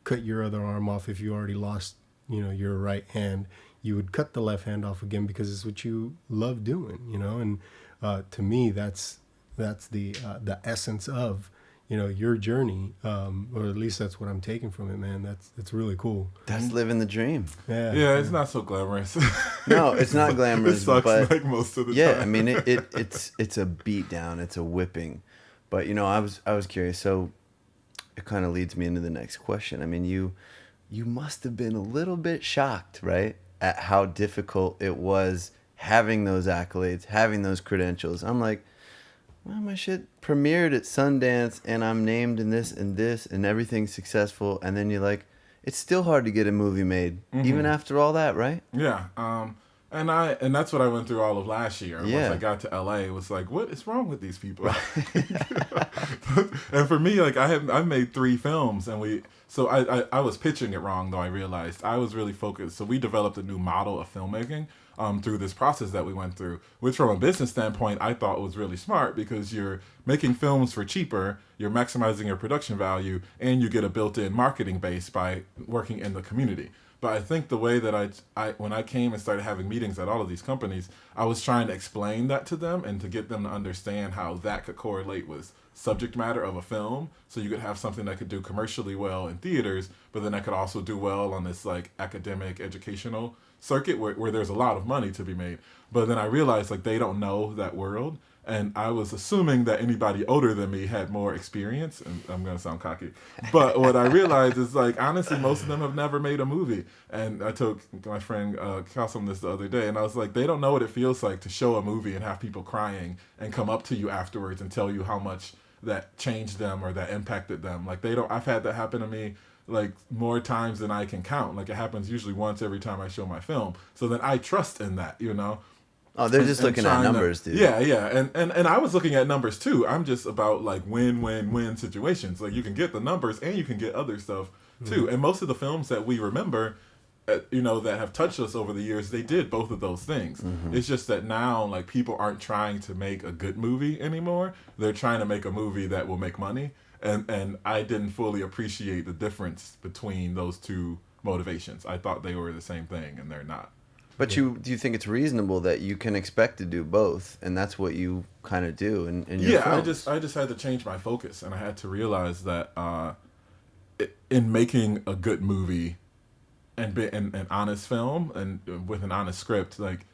cut your other arm off if you already lost, your right hand. You would cut the left hand off again because it's what you love doing, And to me, that's the essence of your journey, or at least that's what I'm taking from it, man. That's really cool. That's living the dream. Yeah, it's not so glamorous. No, it's not glamorous. It sucks but like most of the time. Yeah, I mean it's a beat down, it's a whipping. But I was curious, so it kind of leads me into the next question. I mean, you must have been a little bit shocked, right, at how difficult it was having those accolades, having those credentials. I'm like, well, my shit premiered at Sundance and I'm named in this and everything's successful. And then you're like, it's still hard to get a movie made, even after all that, right? Yeah. And that's what I went through all of last year. Yeah. Once I got to LA, it was like, what is wrong with these people? And for me, like I've made 3 films, and So I was pitching it wrong, though. I realized I was really focused. So we developed a new model of filmmaking through this process that we went through, which from a business standpoint, I thought was really smart because you're making films for cheaper, you're maximizing your production value, and you get a built-in marketing base by working in the community. But I think the way that I when I came and started having meetings at all of these companies, I was trying to explain that to them and to get them to understand how that could correlate with subject matter of a film. So you could have something that could do commercially well in theaters, but then that could also do well on this like academic educational circuit where there's a lot of money to be made. But then I realized like they don't know that world. And I was assuming that anybody older than me had more experience, and I'm going to sound cocky. But what I realized is, like, honestly, most of them have never made a movie. And I told my friend Kasim this the other day, and I was like, they don't know what it feels like to show a movie and have people crying and come up to you afterwards and tell you how much that changed them or that impacted them. Like, they don't. I've had that happen to me like more times than I can count. Like, it happens usually once every time I show my film. So then I trust in that, you know. Oh, they're just looking at numbers, dude. Yeah, yeah. And I was looking at numbers too. I'm just about like win situations. Like you can get the numbers and you can get other stuff too. And most of the films that we remember, you know, that have touched us over the years, they did both of those things. It's just that now like people aren't trying to make a good movie anymore. They're trying to make a movie that will make money. And I didn't fully appreciate the difference between those two motivations. I thought they were the same thing and they're not. But do you think it's reasonable that you can expect to do both, and that's what you kind of do in your films? I just had to change my focus, and I had to realize that in making a good movie and an honest film and with an honest script, like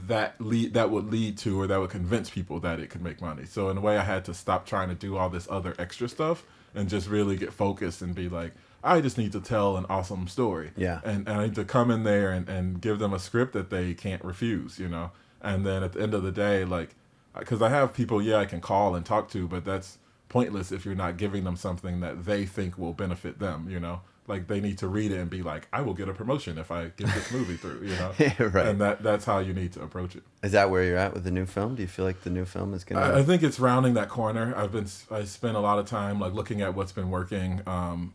that would lead to or that would convince people that it could make money. So in a way, I had to stop trying to do all this other extra stuff and just really get focused and be like, I just need to tell an awesome story. Yeah. And I need to come in there and give them a script that they can't refuse, you know? And then at the end of the day, like, because I have people, I can call and talk to, but that's pointless if you're not giving them something that they think will benefit them, you know? Like, they need to read it and be like, I will get a promotion if I get this movie through, you know? Yeah, right. And that's how you need to approach it. Is that where you're at with the new film? Do you feel like the new film is going to... I think it's rounding that corner. I spent a lot of time, like, looking at what's been working. I'm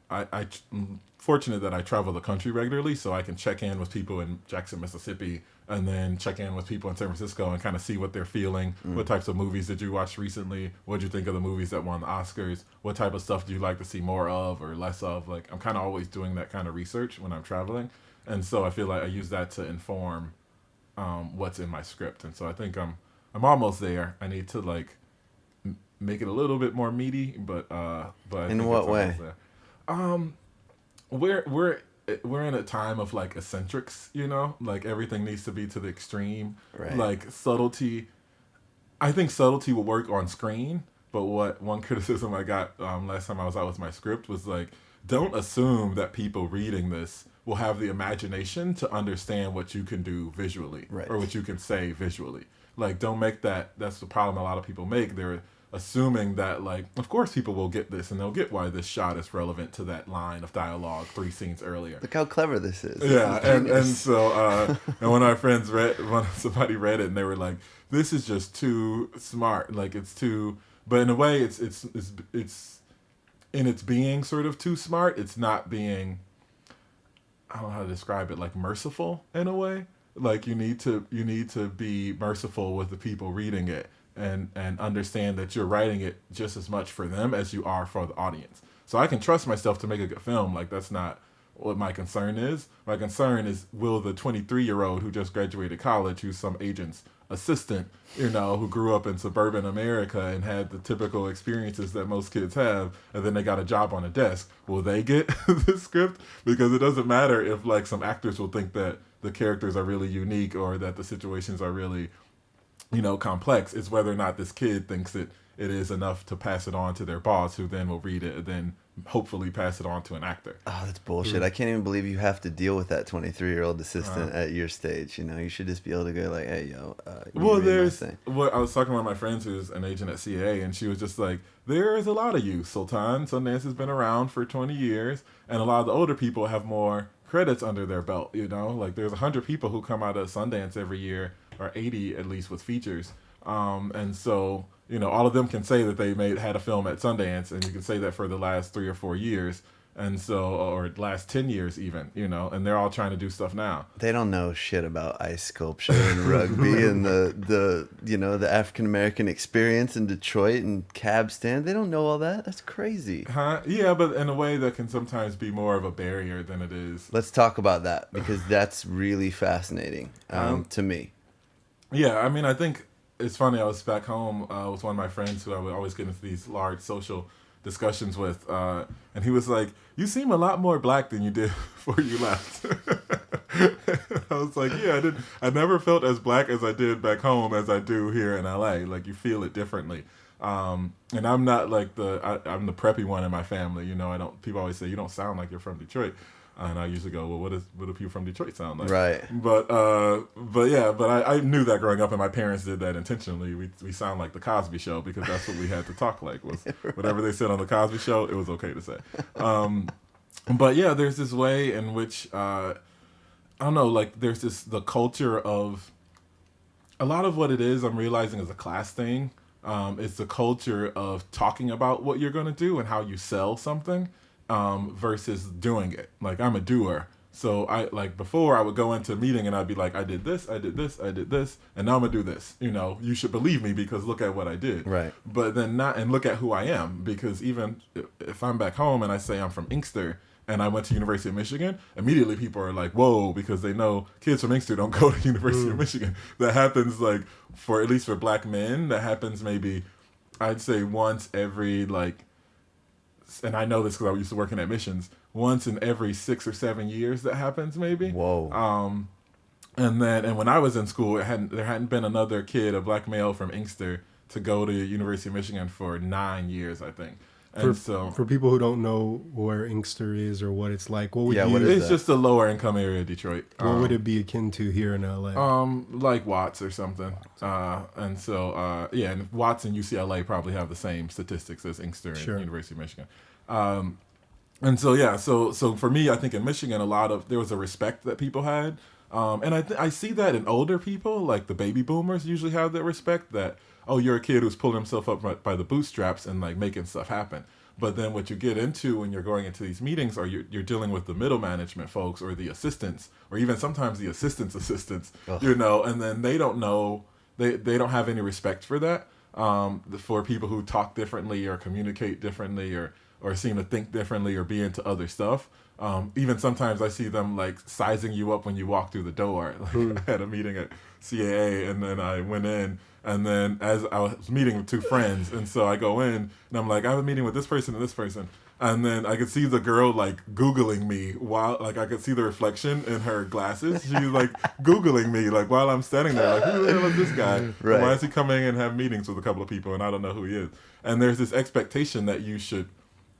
fortunate that I travel the country regularly, so I can check in with people in Jackson, Mississippi, and then check in with people in San Francisco and kind of see what they're feeling. What types of movies did you watch recently? What did you think of the movies that won the Oscars? What type of stuff do you like to see more of or less of? Like, I'm kind of always doing that kind of research when I'm traveling. And so I feel like I use that to inform what's in my script. And so I think I'm almost there. I need to, like, make it a little bit more meaty, but in what way? We're in a time of like eccentrics, you know, like everything needs to be to the extreme. Right. Like subtlety. I think subtlety will work on screen, but what one criticism I got last time I was out with my script was like, don't assume that people reading this will have the imagination to understand what you can do visually, right, or what you can say visually. Like, don't make that's the problem a lot of people make. They're assuming that, like, of course people will get this and they'll get why this shot is relevant to that line of dialogue 3 scenes earlier. Look how clever this is. Yeah, and so and when our friends somebody read it and they were like, this is just too smart. Like, it's too, but in a way it's in its being sort of too smart. It's not being, I don't know how to describe it, like merciful in a way. Like, you need to be merciful with the people reading it. And understand that you're writing it just as much for them as you are for the audience. So I can trust myself to make a good film. Like, that's not what my concern is. My concern is, will the 23-year-old who just graduated college, who's some agent's assistant, you know, who grew up in suburban America and had the typical experiences that most kids have, and then they got a job on a desk, will they get the script? Because it doesn't matter if, like, some actors will think that the characters are really unique or that the situations are really, you know, complex. It's whether or not this kid thinks it is enough to pass it on to their boss, who then will read it and then hopefully pass it on to an actor. Oh, that's bullshit. I can't even believe you have to deal with that 23-year-old assistant at your stage. You know, you should just be able to go like, hey, yo, well, I was talking with my friends who's an agent at CA, and she was just like, there is a lot of you, Sultan. Sundance has been around for 20 years, and a lot of the older people have more credits under their belt, you know? Like, there's 100 people who come out of Sundance every year, or 80 at least with features. And so, you know, all of them can say that they had a film at Sundance, and you can say that for the last 3 or 4 years. And so, or last 10 years even, you know, and they're all trying to do stuff now. They don't know shit about ice sculpture and rugby and the you know, the African American experience in Detroit and cab stand. They don't know all that. That's crazy. Huh? Yeah, but in a way that can sometimes be more of a barrier than it is. Let's talk about that, because that's really fascinating to me. Yeah, I mean, I think it's funny. I was back home with one of my friends who I would always get into these large social discussions with, and he was like, "You seem a lot more black than you did before you left." I was like, "Yeah, I never felt as black as I did back home as I do here in LA. Like, you feel it differently." And I'm not like I'm the preppy one in my family. You know, I don't. People always say you don't sound like you're from Detroit. And I usually go, well, what do people from Detroit sound like? Right. But I knew that growing up, and my parents did that intentionally. We sound like the Cosby Show because that's what we had to talk like. Was whatever they said on the Cosby Show, it was okay to say. But yeah, there's this way in which I don't know, like there's the culture of a lot of what it is. I'm realizing is a class thing. It's the culture of talking about what you're going to do and how you sell something. Versus doing it. Like, I'm a doer. So I, like, before I would go into a meeting and I'd be like, I did this, I did this, I did this, and now I'm gonna do this. You know, you should believe me because look at what I did. Right. But then and look at who I am, because even if I'm back home and I say I'm from Inkster and I went to University of Michigan, immediately people are like, whoa, because they know kids from Inkster don't go to University of Michigan. That happens, like, at least for black men, that happens maybe, I'd say once every, like, and I know this because I used to work in admissions, once in every 6 or 7 years that happens maybe. Whoa. And when I was in school, there hadn't been another kid, a black male from Inkster, to go to University of Michigan for 9 years, I think. And for people who don't know where Inkster is or what it's like, what would it's just a lower income area of Detroit. What would it be akin to here in LA? Like Watts or something. And Watts and UCLA probably have the same statistics as Inkster and University of Michigan. So for me, I think in Michigan, there was a respect that people had. And I see that in older people, like the baby boomers usually have that respect that, oh, you're a kid who's pulling himself up by the bootstraps and like making stuff happen. But then what you get into when you're going into these meetings, or you're dealing with the middle management folks or the assistants, or even sometimes the assistants, you know, and then they don't know, they don't have any respect for that, for people who talk differently or communicate differently or seem to think differently or be into other stuff. Even sometimes I see them like sizing you up when you walk through the door. Like, I had a meeting at CAA and then I went in, and then as I was meeting with two friends, and so I go in and I'm like, I have a meeting with this person and this person. And then I could see the girl like Googling me while, like, I could see the reflection in her glasses. She's like Googling me like while I'm standing there, like, who the hell is this guy? Right. Why is he coming and have meetings with a couple of people and I don't know who he is? And there's this expectation that you should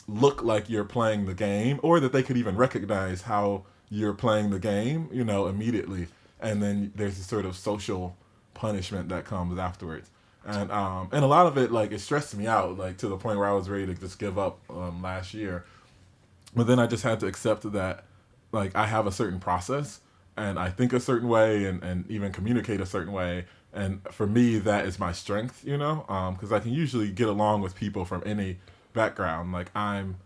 look like you're playing the game, or that they could even recognize how you're playing the game, you know, immediately. And then there's this sort of social punishment that comes afterwards. And a lot of it, like, it stressed me out, like, to the point where I was ready to just give up last year. But then I just had to accept that, like, I have a certain process, and I think a certain way, and even communicate a certain way. And for me, that is my strength, you know, because I can usually get along with people from any background. Like, I'm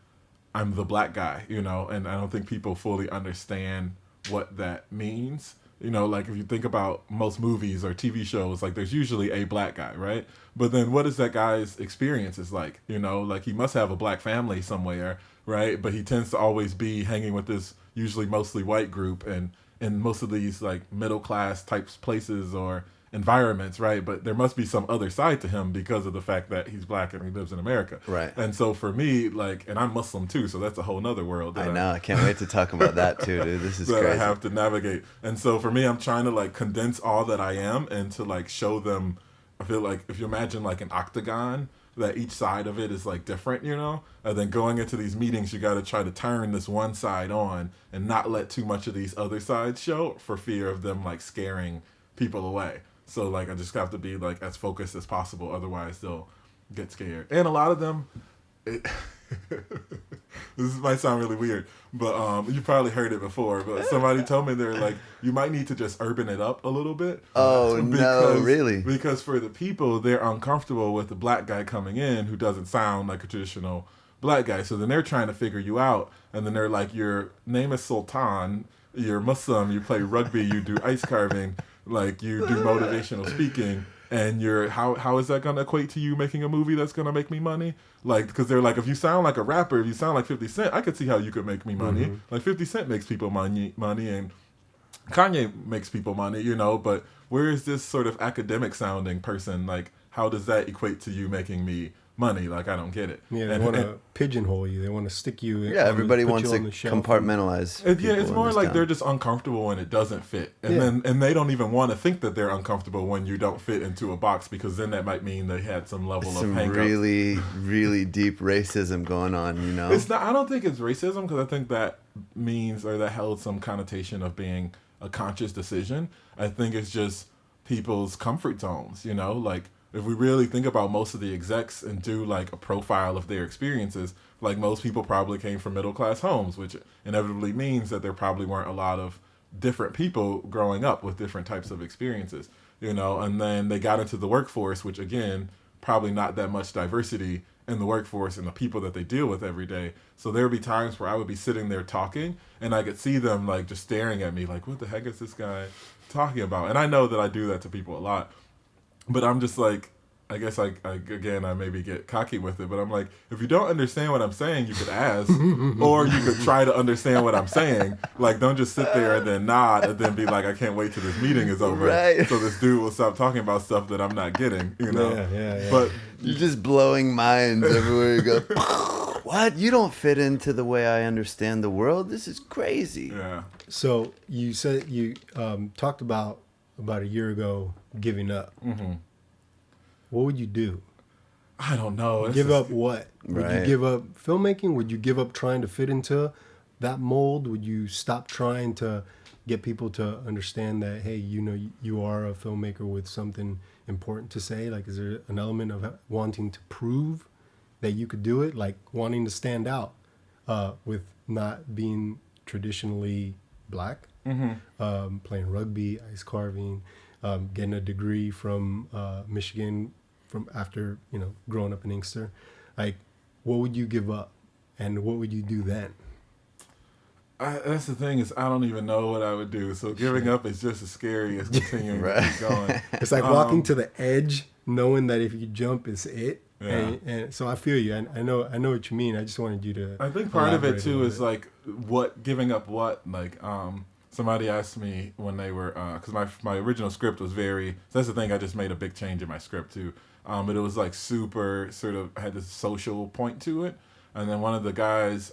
the black guy, you know, and I don't think people fully understand what that means. You know, like if you think about most movies or TV shows, like there's usually a black guy, right? But then what is that guy's experiences like? You know, like he must have a black family somewhere, right? But he tends to always be hanging with this usually mostly white group, and in most of these like middle class types places or environments, right? But there must be some other side to him because of the fact that he's black and he lives in America. Right. And so for me, like, and I'm Muslim too, so that's a whole nother world. I know. I can't wait to talk about that too, dude. This is that crazy. I have to navigate. And so for me, I'm trying to like condense all that I am and to like show them. I feel like if you imagine like an octagon, that each side of it is like different, you know? And then going into these meetings, you got to try to turn this one side on and not let too much of these other sides show, for fear of them like scaring people away. So, like, I just have to be, like, as focused as possible. Otherwise, they'll get scared. And a lot of them, this might sound really weird, but you probably heard it before. But somebody told me they're like, you might need to just urban it up a little bit. Oh, no, really? Because for the people, they're uncomfortable with the black guy coming in who doesn't sound like a traditional black guy. So then they're trying to figure you out, and then they're like, your name is Sultan, you're Muslim, you play rugby, you do ice carving, like you do motivational speaking, and you're how is that going to equate to you making a movie that's going to make me money? Like, because they're like, if you sound like a rapper, if you sound like 50 Cent, I could see how you could make me money. Like 50 Cent makes people money, and Kanye makes people money, you know, but where is this sort of academic sounding person? Like, how does that equate to you making me money? Like, I don't get it. Yeah, they want to pigeonhole you. They want to stick you. Yeah, everybody wants to compartmentalize. Yeah, it's more like they're just uncomfortable when it doesn't fit, and they don't even want to think that they're uncomfortable when you don't fit into a box, because then that might mean they had some level of hang-up. Really, really deep racism going on. You know, it's not. I don't think it's racism, because I think that means, or that held some connotation of being a conscious decision. I think it's just people's comfort zones. You know, like, if we really think about most of the execs and do like a profile of their experiences, like most people probably came from middle class homes, which inevitably means that there probably weren't a lot of different people growing up with different types of experiences, you know, and then they got into the workforce, which again, probably not that much diversity in the workforce and the people that they deal with every day. So there would be times where I would be sitting there talking and I could see them like just staring at me like, what the heck is this guy talking about? And I know that I do that to people a lot. But I'm just like, I guess I maybe get cocky with it, but I'm like, if you don't understand what I'm saying, you could ask, or you could try to understand what I'm saying. Like, don't just sit there and then nod and then be like, I can't wait till this meeting is over, right, so this dude will stop talking about stuff that I'm not getting, you know? Yeah. But you're just blowing minds everywhere you go. What? You don't fit into the way I understand the world? This is crazy. Yeah. So you said you talked about a year ago giving up. Mm-hmm. What would you do? I don't know. Give up what? Right. Would you give up filmmaking? Would you give up trying to fit into that mold? Would you stop trying to get people to understand that, hey, you know, you are a filmmaker with something important to say? Like, is there an element of wanting to prove that you could do it? Like wanting to stand out with not being traditionally black, playing rugby, ice carving, getting a degree from Michigan from after, you know, growing up in Inkster. Like, what would you give up, and what would you do then? That's the thing, is I don't even know what I would do. So giving up is just as scary as continuing to keep going. It's like walking to the edge, knowing that if you jump, it's it. Yeah. And so I feel you. I know what you mean. I just wanted you to. I think part of it too is like what giving up what, like somebody asked me when they were because my original script was very, so that's the thing, I just made a big change in my script too, but it was like super sort of had this social point to it. And then one of the guys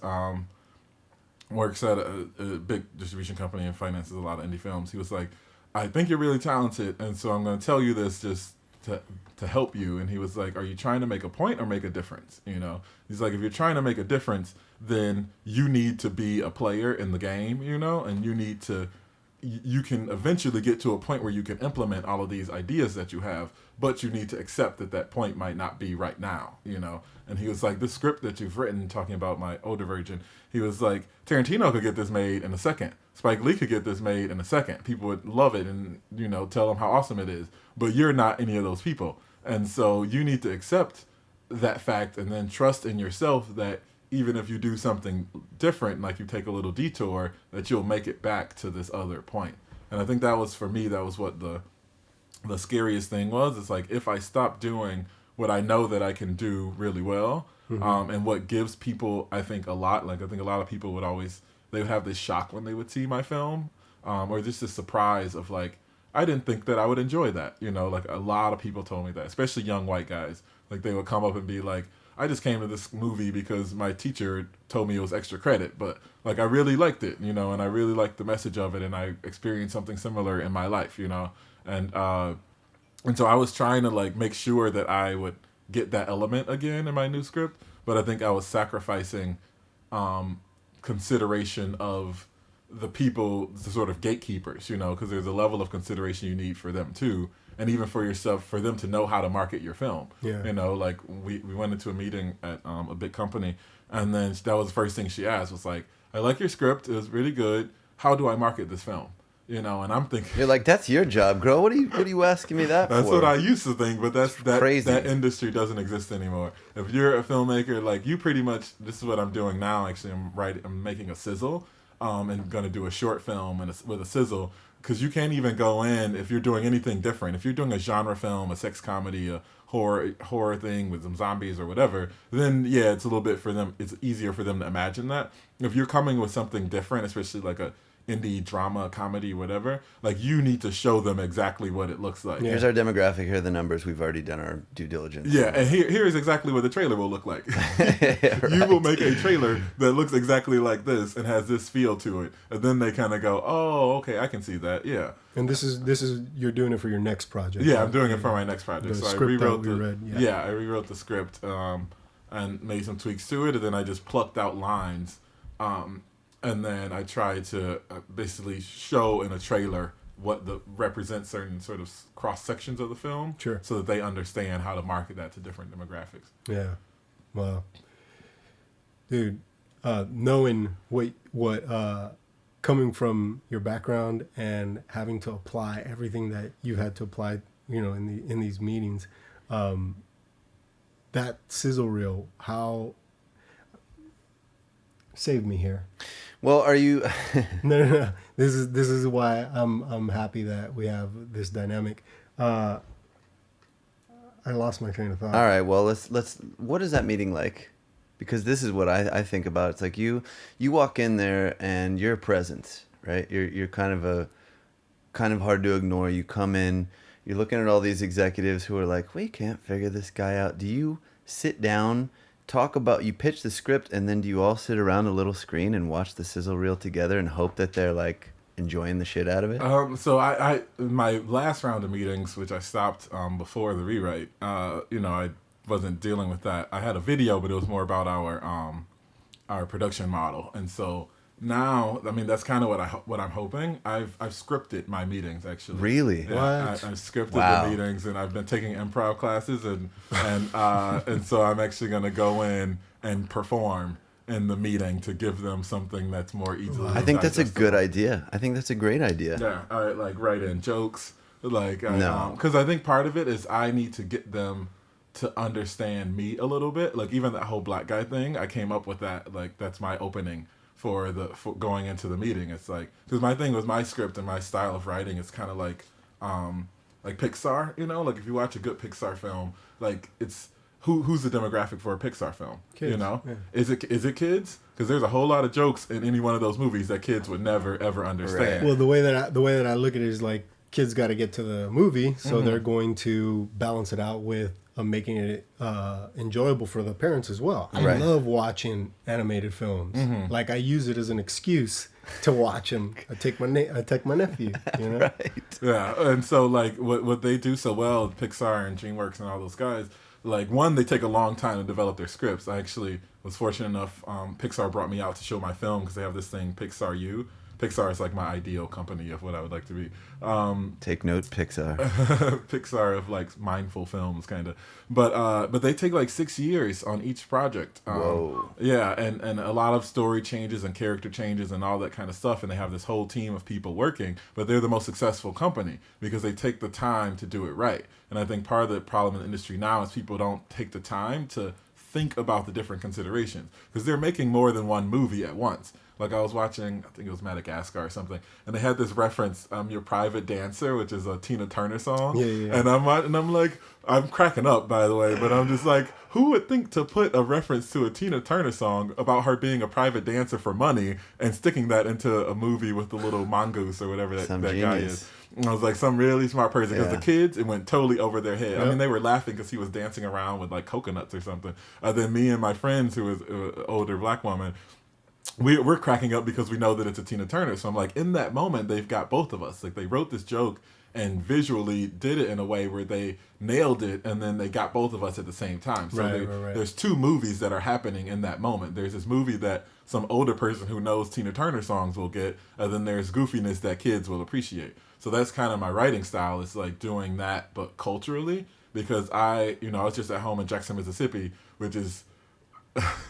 works at a big distribution company and finances a lot of indie films. He was like, I think you're really talented, and so I'm going to tell you this just to help you. And he was like, are you trying to make a point or make a difference? You know, he's like, if you're trying to make a difference, then you need to be a player in the game, you know, and you can eventually get to a point where you can implement all of these ideas that you have, but you need to accept that point might not be right now, you know. And he was like, this script that you've written, talking about my older version, he was like, Tarantino could get this made in a second. Spike Lee could get this made in a second. People would love it and, you know, tell them how awesome it is. But you're not any of those people. And so you need to accept that fact and then trust in yourself that even if you do something different, like you take a little detour, that you'll make it back to this other point. And I think that was, for me, that was what the scariest thing was. It's like, if I stop doing what I know that I can do really well, and what gives people, I think, a lot, like I think a lot of people they would have this shock when they would see my film, or just this surprise of like, I didn't think that I would enjoy that, you know, like a lot of people told me that, especially young white guys. Like they would come up and be like, I just came to this movie because my teacher told me it was extra credit, but like I really liked it, you know, and I really liked the message of it, and I experienced something similar in my life, you know, and so I was trying to like make sure that I would get that element again in my new script, but I think I was sacrificing consideration of the people, the sort of gatekeepers, you know, because there's a level of consideration you need for them too, and even for yourself, for them to know how to market your film. Yeah. You know, like we went into a meeting at a big company, and then that was the first thing she asked was like, I like your script, it was really good, how do I market this film? you know, and I'm thinking You're like, that's your job, girl. What are you asking me that that's for? what I used to think, but Crazy. that industry doesn't exist anymore. If you're a filmmaker, like you pretty much, this is what I'm doing now. Actually, I'm making a sizzle, and going to do a short film with a sizzle, because you can't even go in if you're doing anything different. If you're doing a genre film, a sex comedy, a horror thing with some zombies or whatever, then yeah, it's a little bit for them. It's easier for them to imagine that. If you're coming with something different, especially like a indie drama, comedy, whatever, like you need to show them exactly what it looks like. Here's our demographic. Here are the numbers. We've already done our due diligence. Yeah, and here's exactly what the trailer will look like. You will make a trailer that looks exactly like this and has this feel to it, and then they kind of go, "Oh, okay, I can see that." Yeah. And this is you're doing it for your next project. Yeah, I'm doing it for my next project. The So I script that rewrote we read, yeah. I rewrote the script and made some tweaks to it, and then I just plucked out lines. And then I try to basically show in a trailer what represents certain sort of cross sections of the film, Sure, so that they understand how to market that to different demographics. Yeah, wow, dude. Knowing what coming from your background and having to apply everything that you had to apply, you know, in these meetings, that sizzle reel, how save me here. Well, are you? No. This is why I'm happy that we have this dynamic. I lost my train of thought. All right. Well, let's. What is that meeting like? Because this is what I think about. It's like you walk in there and you're present, right? You're kind of hard to ignore. You come in, you're looking at all these executives who are like, we can't figure this guy out. Do you sit down? You pitch the script, and then do you all sit around a little screen and watch the sizzle reel together and hope that they're like enjoying the shit out of it? So I my last round of meetings, which I stopped before the rewrite, I wasn't dealing with that. I had a video, but it was more about our production model, and so now, I mean, that's kind of what I'm hoping. I've scripted my meetings, actually. Really? Yeah, What? I've scripted Wow. the meetings, and I've been taking improv classes, and so I'm actually going to go in and perform in the meeting to give them something that's more easily. I think that's a digestible. good idea. I think that's a great idea. Yeah, I like write in jokes, like No. because I think part of it is I need to get them to understand me a little bit. Like even that whole black guy thing, I came up with that. Like that's my opening for going into the meeting. It's like, because my thing with my script and my style of writing, it's kind of like Pixar, you know, like if you watch a good Pixar film, like it's who's the demographic for a Pixar film, Kids, you know? yeah. Is it kids? Because there's a whole lot of jokes in any one of those movies that kids would never ever understand. Well, the way that I look at it is like kids got to get to the movie, so they're going to balance it out with making it enjoyable for the parents as well. I Right. love watching animated films. Like I use it as an excuse to watch them. I take my nephew. You know, Right. Yeah, and so like what they do so well, Pixar and DreamWorks and all those guys, like one, they take a long time to develop their scripts. I actually was fortunate enough, Pixar brought me out to show my film because they have this thing, Pixar U. Pixar is like my ideal company of what I would like to be. Take note, Pixar. Pixar of like mindful films, kind of. But they take like 6 years on each project. Whoa. Yeah, and a lot of story changes and character changes and all that kind of stuff. And they have this whole team of people working, but they're the most successful company because they take the time to do it right. And I think part of the problem in the industry now is people don't take the time to think about the different considerations because they're making more than one movie at once. Like I was watching, I think it was Madagascar or something, and they had this reference, "Your Private Dancer," which is a Tina Turner song. Yeah. And I'm like, I'm cracking up, by the way, but I'm just like, who would think to put a reference to a Tina Turner song about her being a private dancer for money and sticking that into a movie with the little mongoose or whatever that guy genius. is? And I was like, some really smart person, because Yeah. the kids, it went totally over their head. I Yep. mean, they were laughing because he was dancing around with like coconuts or something. Then me and my friends, who was an older black woman, we're cracking up because we know that it's a Tina Turner. So I'm like, in that moment, they've got both of us. Like they wrote this joke and visually did it in a way where they nailed it, and then they got both of us at the same time. So Right. there's two movies that are happening in that moment. There's this movie that some older person who knows Tina Turner songs will get, and then there's goofiness that kids will appreciate. So that's kind of my writing style. It's like doing that, but culturally, because I was just at home in Jackson, Mississippi, which is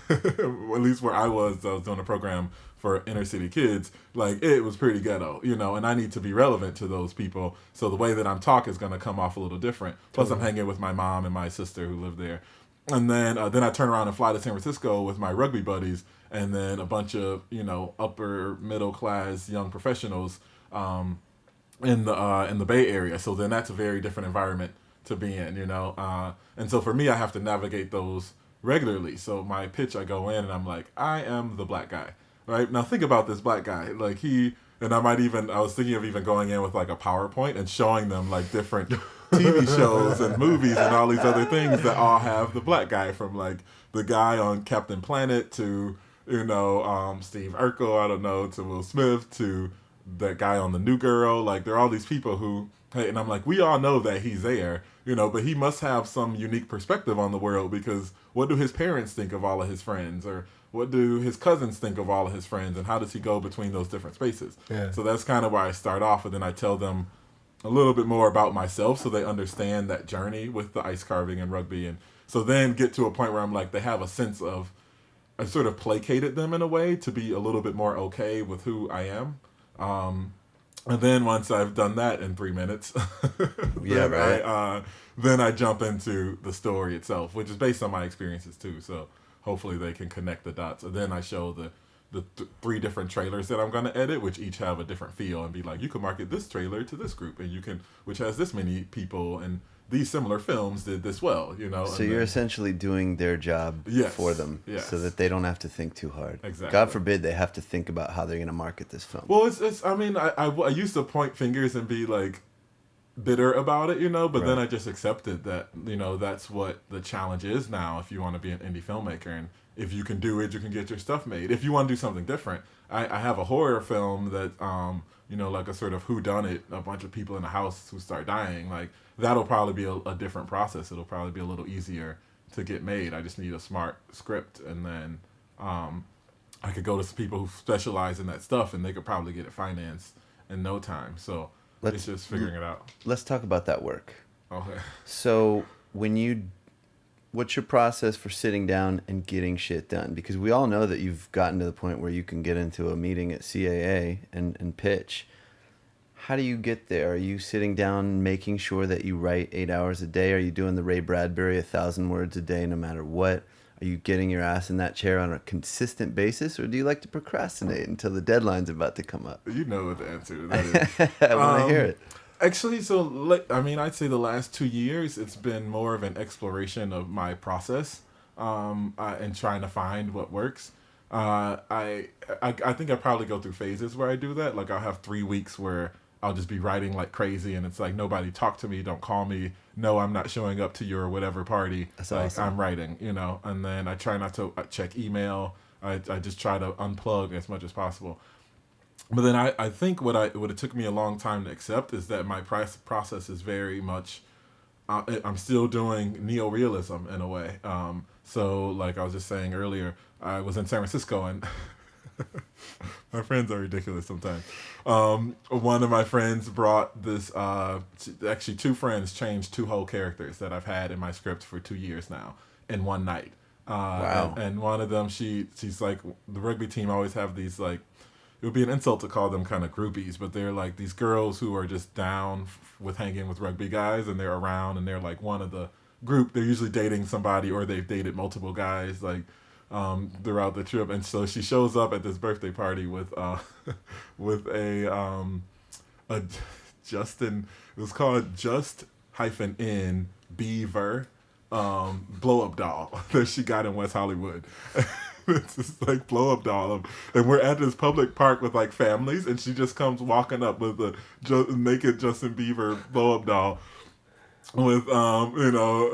at least where I was doing a program for inner city kids, like it was pretty ghetto, you know, and I need to be relevant to those people. So the way that I'm talking is going to come off a little different. Plus I'm hanging with my mom and my sister who live there. And then I turn around and fly to San Francisco with my rugby buddies, and then a bunch of, you know, upper middle class young professionals in the Bay Area. So then that's a very different environment to be in, you know. And so for me, I have to navigate those regularly. So my pitch, I go in and I'm like, I am the black guy, right? Now think about this black guy, like I was thinking of even going in with like a PowerPoint and showing them like different TV shows and movies and all these other things that all have the black guy, from like the guy on Captain Planet to, you know, Steve Urkel, I don't know, to Will Smith, to that guy on The New Girl. Like there are all these people who, hey, and I'm like, we all know that he's there, you know, but he must have some unique perspective on the world, because what do his parents think of all of his friends, or what do his cousins think of all of his friends, and how does he go between those different spaces? Yeah. So that's kind of why I start off, and then I tell them a little bit more about myself so they understand that journey with the ice carving and rugby. And so then get to a point where I'm like, they have a sense of, I sort of placated them in a way to be a little bit more okay with who I am. And then once I've done that in 3 minutes, Yeah, right. Then I jump into the story itself, which is based on my experiences too. So hopefully they can connect the dots. And then I show the 3 different trailers that I'm going to edit, which each have a different feel, and be like, you can market this trailer to this group, and you can, which has this many people, and these similar films did this well, you know. So you're essentially doing their job for them, so that they don't have to think too hard. Exactly. God forbid they have to think about how they're going to market this film. Well, it's I mean, I used to point fingers and be like bitter about it, you know, but then I just accepted that, you know, that's what the challenge is now if you want to be an indie filmmaker. And if you can do it, you can get your stuff made. If you want to do something different, I have a horror film that, you know, like a sort of whodunit, a bunch of people in a house who start dying. Like, that'll probably be a different process. It'll probably be a little easier to get made. I just need a smart script, and then I could go to some people who specialize in that stuff, and they could probably get it financed in no time. So it's just figuring it out. Let's talk about that work. Okay. So what's your process for sitting down and getting shit done? Because we all know that you've gotten to the point where you can get into a meeting at CAA and pitch. How do you get there? Are you sitting down making sure that you write 8 hours a day? Are you doing the Ray Bradbury 1,000 words a day no matter what? Are you getting your ass in that chair on a consistent basis? Or do you like to procrastinate until the deadline's about to come up? You know what the answer to that is. I want to hear it. Actually, I mean, I'd say the last 2 years, it's been more of an exploration of my process and trying to find what works. I think I probably go through phases where I do that. Like, I'll have 3 weeks where I'll just be writing like crazy, and it's like, nobody talk to me, don't call me, no, I'm not showing up to your whatever party. That's like, awesome. I'm writing, you know, and then I try not to check email. I just try to unplug as much as possible. But then I think what it took me a long time to accept is that my process is very much, I'm still doing neorealism in a way. So like I was just saying earlier, I was in San Francisco, and my friends are ridiculous sometimes. One of my friends brought this, actually 2 friends changed 2 whole characters that I've had in my script for 2 years now in one night. Wow. And one of them, she's like, the rugby team always have these, like, it would be an insult to call them kind of groupies, but they're like these girls who are just down with hanging with rugby guys, and they're around, and they're like one of the group. They're usually dating somebody, or they've dated multiple guys, like, throughout the trip. And so she shows up at this birthday party with a Justin, it was called Just-in Beaver blow up doll that she got in West Hollywood. It's this like blow up doll, and we're at this public park with like families, and she just comes walking up with a naked Justin Bieber blow up doll with you know,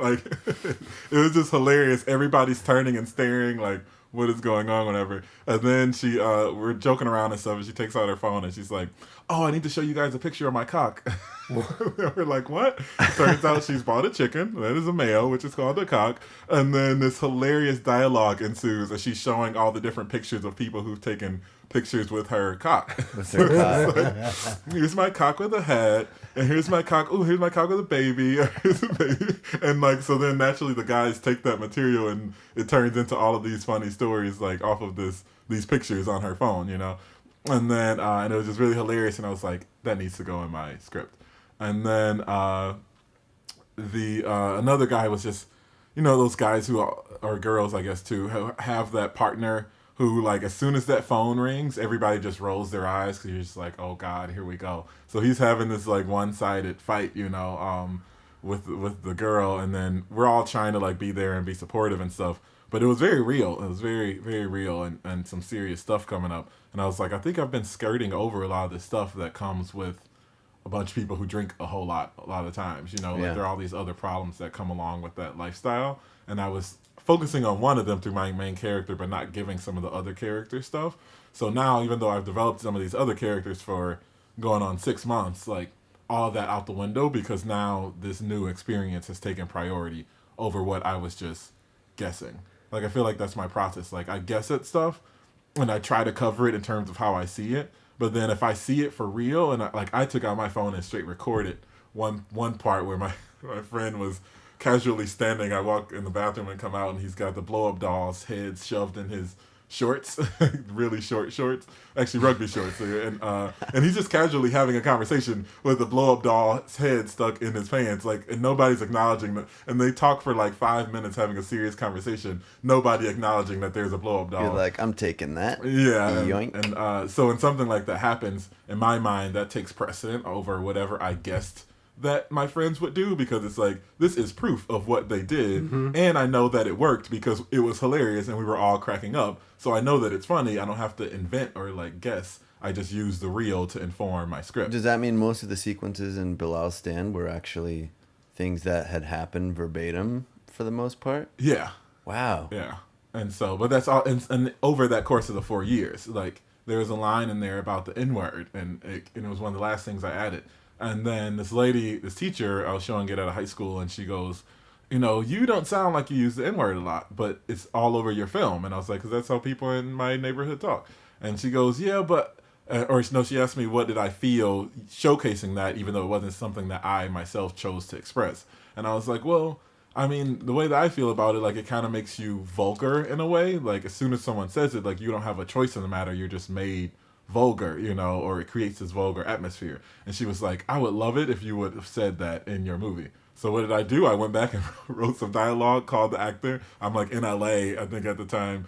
like it was just hilarious. Everybody's turning and staring like, what is going on, whatever. And then she we're joking around and stuff, and she takes out her phone and she's like, oh, I need to show you guys a picture of my cock. We're like, what? Turns out she's bought a chicken that is a male, which is called a cock. And then this hilarious dialogue ensues as she's showing all the different pictures of people who've taken pictures with her cock. With her cock. Like, here's my cock with a hat, and here's my cock. Oh, here's my cock with a baby. Here's a baby. And like, so then naturally the guys take that material and it turns into all of these funny stories like off of these pictures on her phone, you know. And then and it was just really hilarious, and I was like, that needs to go in my script. And then another guy was just, you know, those guys who are girls, I guess, too, who have that partner who, like, as soon as that phone rings, everybody just rolls their eyes because you're just like, oh, God, here we go. So he's having this, like, one-sided fight, you know, with the girl, and then we're all trying to, like, be there and be supportive and stuff. But it was very real. It was very, very real and some serious stuff coming up. And I was like, I think I've been skirting over a lot of this stuff that comes with a bunch of people who drink a lot of times, you know, like there are all these other problems that come along with that lifestyle. And I was focusing on one of them through my main character, but not giving some of the other character stuff. So now, even though I've developed some of these other characters for going on 6 months, like all of that out the window, because now this new experience has taken priority over what I was just guessing. Like, I feel like that's my process. Like, I guess at stuff and I try to cover it in terms of how I see it. But then if I see it for real, and I took out my phone and straight recorded one part where my friend was casually standing. I walk in the bathroom and come out, and he's got the blow-up doll's heads shoved in his shorts, really short shorts, actually rugby shorts. And he's just casually having a conversation with the blow-up doll's head stuck in his pants, like, and nobody's acknowledging that. And they talk for like 5 minutes having a serious conversation, nobody acknowledging that there's a blow-up doll. You're like, I'm taking that. Yeah. Yoink. And so when something like that happens, in my mind, that takes precedent over whatever I guessed that my friends would do, because it's like, this is proof of what they did, and I know that it worked because it was hilarious and we were all cracking up, so I know that it's funny. I don't have to invent or like guess. I just use the real to inform my script. Does that mean most of the sequences in Bilal's stand were actually things that had happened verbatim for the most part? Yeah. Wow. Yeah. And so, but that's all, and over that course of the 4 years, like, there was a line in there about the N-word, and it was one of the last things I added. And then this teacher, I was showing it at a high school, and she goes, you know, you don't sound like you use the N-word a lot, but it's all over your film. And I was like, because that's how people in my neighborhood talk. And she goes, yeah, but, she asked me what did I feel showcasing that, even though it wasn't something that I myself chose to express. And I was like, well, I mean, the way that I feel about it, like, it kind of makes you vulgar in a way. Like, as soon as someone says it, like, you don't have a choice in the matter. You're just made vulgar, you know, or it creates this vulgar atmosphere. And she was like, I would love it if you would have said that in your movie. So what did I do? I went back and wrote some dialogue, called the actor. I'm like in LA, I think at the time.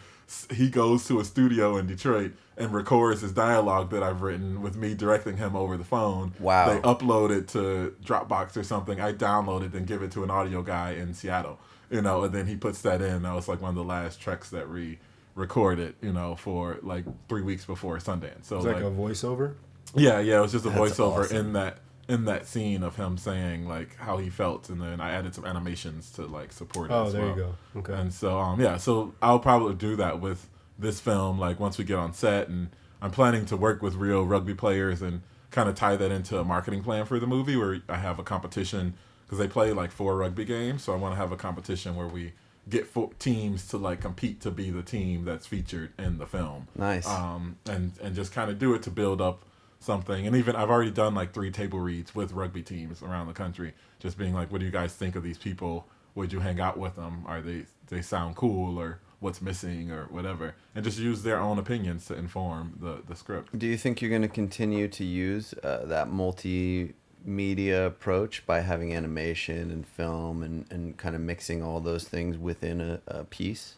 He goes to a studio in Detroit and records his dialogue that I've written with me directing him over the phone. Wow. They upload it to Dropbox or something. I download it and give it to an audio guy in Seattle, you know, and then he puts that in. That was like one of the last tracks that we recorded, you know, for like 3 weeks before Sundance. So it's like a voiceover? Yeah, it was just a voiceover awesome. in that scene of him saying like how he felt, and then I added some animations to like support it as well. Oh, there you go. Okay. And so so I'll probably do that with this film, like once we get on set, and I'm planning to work with real rugby players and kind of tie that into a marketing plan for the movie, where I have a competition, because they play like 4 rugby games, so I want to have a competition where we get 4 teams to like compete to be the team that's featured in the film. Nice. And just kind of do it to build up something. And even I've already done like 3 table reads with rugby teams around the country, just being like, what do you guys think of these people? Would you hang out with them? Are they sound cool, or what's missing, or whatever? And just use their own opinions to inform the script. Do you think you're going to continue to use that multimedia approach by having animation and film and kind of mixing all those things within a piece?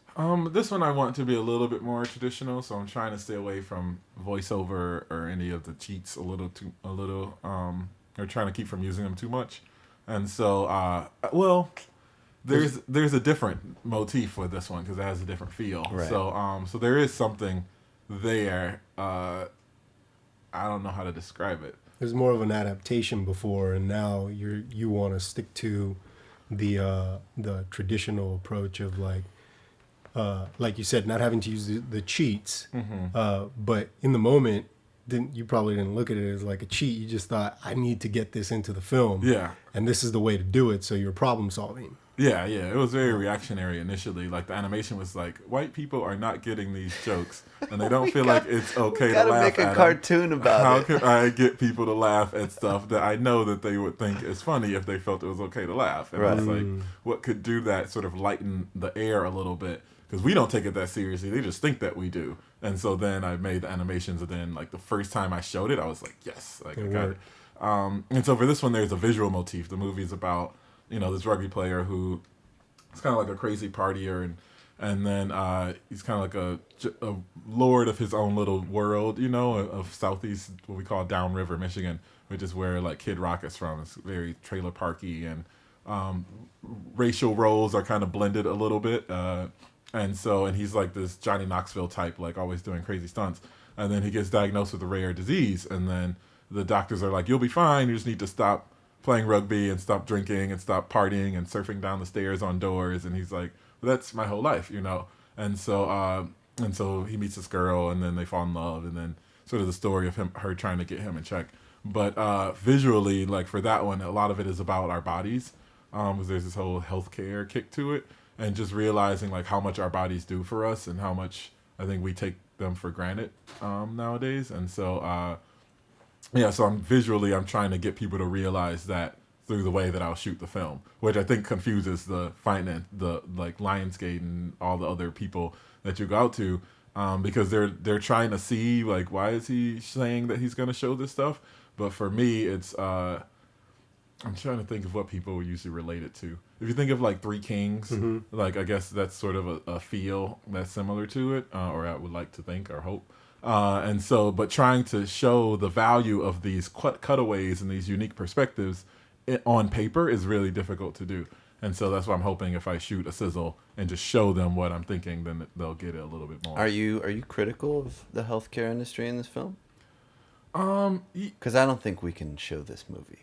This one I want to be a little bit more traditional, so I'm trying to stay away from voiceover or any of the cheats or trying to keep from using them too much. And so, there's a different motif with this one because it has a different feel. Right. So there is something there. I don't know how to describe it. There's more of an adaptation before, and now you want to stick to the traditional approach of like you said, not having to use the cheats, but in the moment, you probably didn't look at it as like a cheat. You just thought, I need to get this into the film, and this is the way to do it. So you're problem solving. Yeah, it was very reactionary initially. Like the animation was like, white people are not getting these jokes, and they don't feel like it's okay to laugh make a at cartoon them. about How it. can I get people to laugh at stuff that I know that they would think is funny if they felt it was okay to laugh? And I was like, what could do that, sort of lighten the air a little bit? Because we don't take it that seriously. They just think that we do. And so then I made the animations, and then like the first time I showed it, I was like, yes, like I got it. And so for this one, there's a visual motif. The movie's about, this rugby player who is kind of like a crazy partier, and then he's kind of like a lord of his own little world, of southeast, what we call Downriver, Michigan, which is where like Kid Rock is from. It's very trailer parky, and racial roles are kind of blended a little bit. And he's like this Johnny Knoxville type, like always doing crazy stunts. And then he gets diagnosed with a rare disease, and then the doctors are like, you'll be fine. You just need to stop playing rugby and stop drinking and stop partying and surfing down the stairs on doors. And he's like, well, that's my whole life, And so he meets this girl, and then they fall in love, and then sort of the story of her trying to get him in check. But visually, like for that one, a lot of it is about our bodies, because there's this whole healthcare kick to it, and just realizing like how much our bodies do for us and how much I think we take them for granted nowadays. And so so I'm trying to get people to realize that through the way that I'll shoot the film, which I think confuses the like Lionsgate and all the other people that you go out to, because they're trying to see like, why is he saying that he's going to show this stuff? But for me, it's I'm trying to think of what people usually relate it to. If you think of like Three Kings, like I guess that's sort of a feel that's similar to it, or I would like to think or hope. But trying to show the value of these cutaways and these unique perspectives on paper is really difficult to do. And so that's why I'm hoping if I shoot a sizzle and just show them what I'm thinking, then they'll get it a little bit more. Are you critical of the healthcare industry in this film? Because I don't think we can show this movie.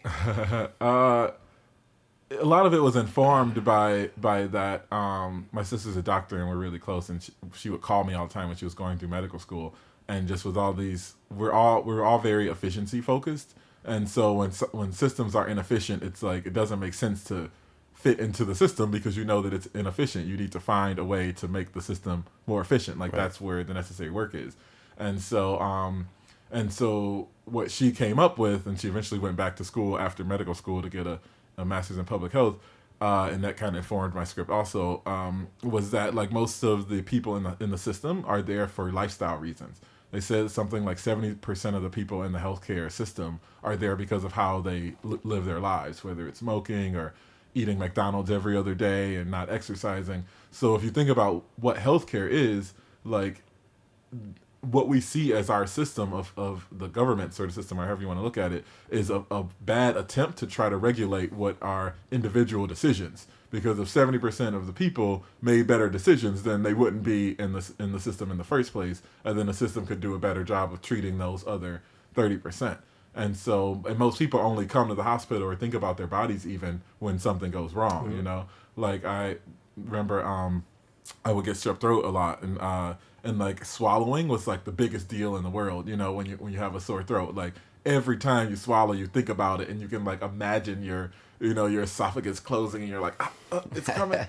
A lot of it was informed by that. My sister's a doctor, and we're really close, and she would call me all the time when she was going through medical school, and just with all these, we're all very efficiency focused, and so when systems are inefficient, it's like it doesn't make sense to fit into the system because you know that it's inefficient. You need to find a way to make the system more efficient. Like that's where the necessary work is, and so what she came up with, and she eventually went back to school after medical school to get a master's in public health, and that kind of informed my script also, was that like most of the people in the system are there for lifestyle reasons. They said something like 70% of the people in the healthcare system are there because of how they live their lives, whether it's smoking or eating McDonald's every other day and not exercising. So if you think about what healthcare is, like what we see as our system of the government sort of system, or however you want to look at it, is a bad attempt to try to regulate what are individual decisions. Because if 70% of the people made better decisions, then they wouldn't be in the system in the first place, and then the system could do a better job of treating those other 30%. And most people only come to the hospital or think about their bodies even when something goes wrong, Like I remember I would get strep throat a lot, and like swallowing was like the biggest deal in the world, when you have a sore throat. Like every time you swallow, you think about it, and you can like imagine your esophagus closing, and you're like, it's coming,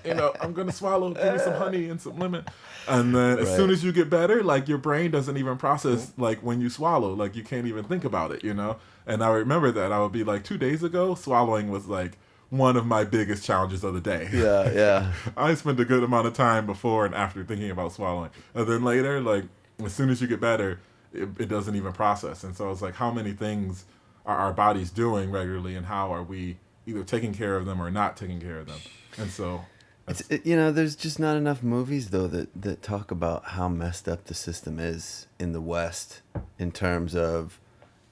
I'm gonna swallow, give me some honey and some lemon. And then as soon as you get better, like your brain doesn't even process like when you swallow, like you can't even think about it, And I remember that I would be like 2 days ago, swallowing was like one of my biggest challenges of the day. Yeah. I spent a good amount of time before and after thinking about swallowing. And then later, like, as soon as you get better, it doesn't even process. And so it's like, how many things are our bodies doing regularly, and how are we either taking care of them or not taking care of them? And so... there's just not enough movies, though, that talk about how messed up the system is in the West in terms of,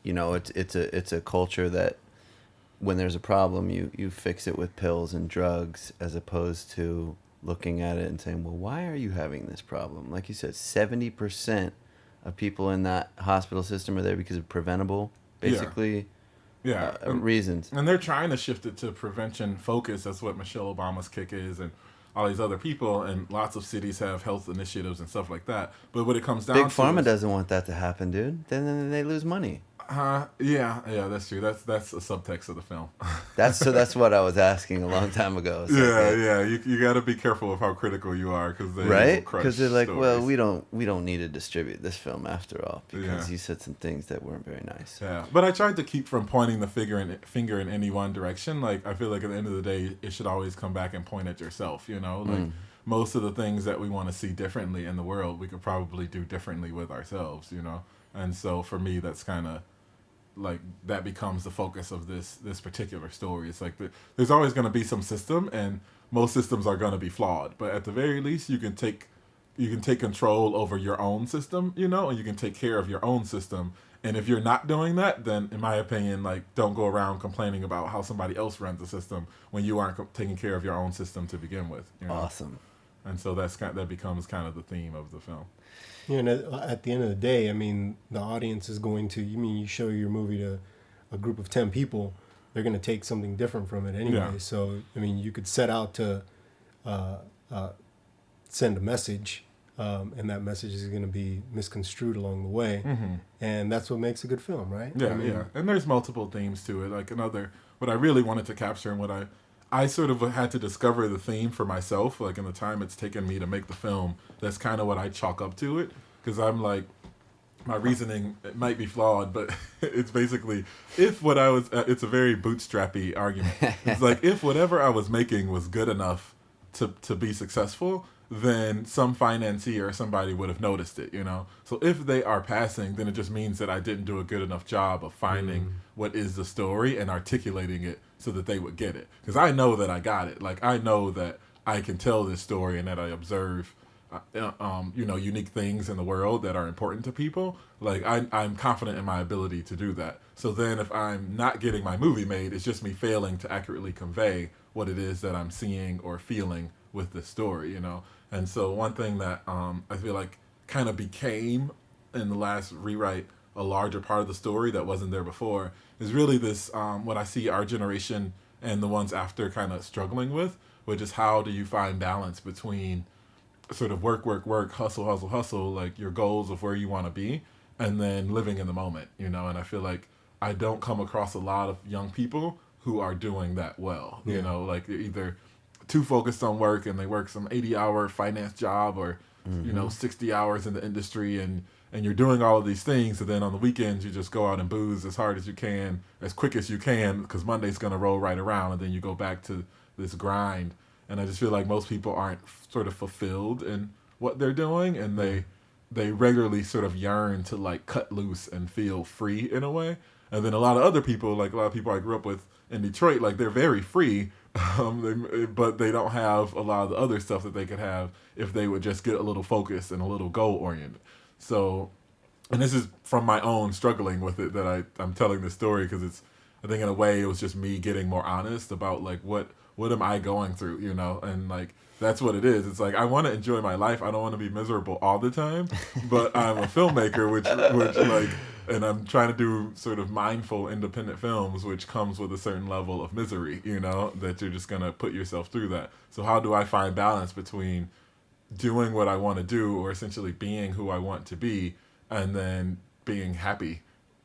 it's a culture that when there's a problem, you fix it with pills and drugs, as opposed to looking at it and saying, well, why are you having this problem? Like you said, 70% of people in that hospital system are there because of preventable, basically, reasons. And they're trying to shift it to prevention focus. That's what Michelle Obama's kick is, and all these other people, and lots of cities have health initiatives and stuff like that. But what it comes down Big to Pharma doesn't want that to happen, dude. Then they lose money. Yeah, that's true. That's a subtext of the film. That's what I was asking a long time ago. It's Yeah. You got to be careful of how critical you are because they will right? crush Because they're like, stories. well, we don't need to distribute this film after all because you said some things that weren't very nice. Yeah, but I tried to keep from pointing the finger in any one direction. Like I feel like at the end of the day, it should always come back and point at yourself. You know, like most of the things that we want to see differently in the world, we could probably do differently with ourselves. You know, and so for me, that's kind of like that becomes the focus of this particular story. It's like there's always going to be some system, and most systems are going to be flawed. But at the very least, you can take control over your own system, you know, and you can take care of your own system. And if you're not doing that, then in my opinion, like don't go around complaining about how somebody else runs the system when you aren't taking care of your own system to begin with. You know? Awesome. And so that becomes kind of the theme of the film. You know, at the end of the day, I mean, the audience is going to, you show your movie to a group of 10 people, they're going to take something different from it anyway. Yeah. So, I mean, you could set out to send a message, and that message is going to be misconstrued along the way. And that's what makes a good film, right? Yeah, I mean, yeah. And there's multiple themes to it. Like what I really wanted to capture and what I sort of had to discover the theme for myself, like in the time it's taken me to make the film, that's kind of what I chalk up to it. Because I'm like, my reasoning, it might be flawed, but it's basically, it's a very bootstrappy argument. It's like, if whatever I was making was good enough to be successful, then some financier or somebody would have noticed it, you know? So if they are passing, then it just means that I didn't do a good enough job of finding what is the story and articulating it so that they would get it. Because I know that I got it. Like, I know that I can tell this story and that I observe, unique things in the world that are important to people. Like, I'm confident in my ability to do that. So then if I'm not getting my movie made, it's just me failing to accurately convey what it is that I'm seeing or feeling with this story, you know? And so one thing that I feel like kind of became in the last rewrite a larger part of the story that wasn't there before is really this, what I see our generation and the ones after kind of struggling with, which is how do you find balance between sort of work, hustle, like your goals of where you want to be, and then living in the moment, you know? And I feel like I don't come across a lot of young people who are doing that well, you know, like they're either too focused on work and they work some 80-hour finance job or, 60 hours in the industry and you're doing all of these things. And then on the weekends, you just go out and booze as hard as you can, as quick as you can, because Monday's going to roll right around. And then you go back to this grind. And I just feel like most people aren't sort of fulfilled in what they're doing. And they regularly sort of yearn to like cut loose and feel free in a way. And then a lot of other people, like a lot of people I grew up with in Detroit, like they're very free, but they don't have a lot of the other stuff that they could have if they would just get a little focused and a little goal-oriented. So, and this is from my own struggling with it that I'm telling this story because I think in a way it was just me getting more honest about like what am I going through, you know, and like that's what it is. It's like I want to enjoy my life. I don't want to be miserable all the time, but I'm a filmmaker, which like, and I'm trying to do sort of mindful, independent films, which comes with a certain level of misery, you know, that you're just gonna put yourself through that. So how do I find balance between doing what I want to do, or essentially being who I want to be, and then being happy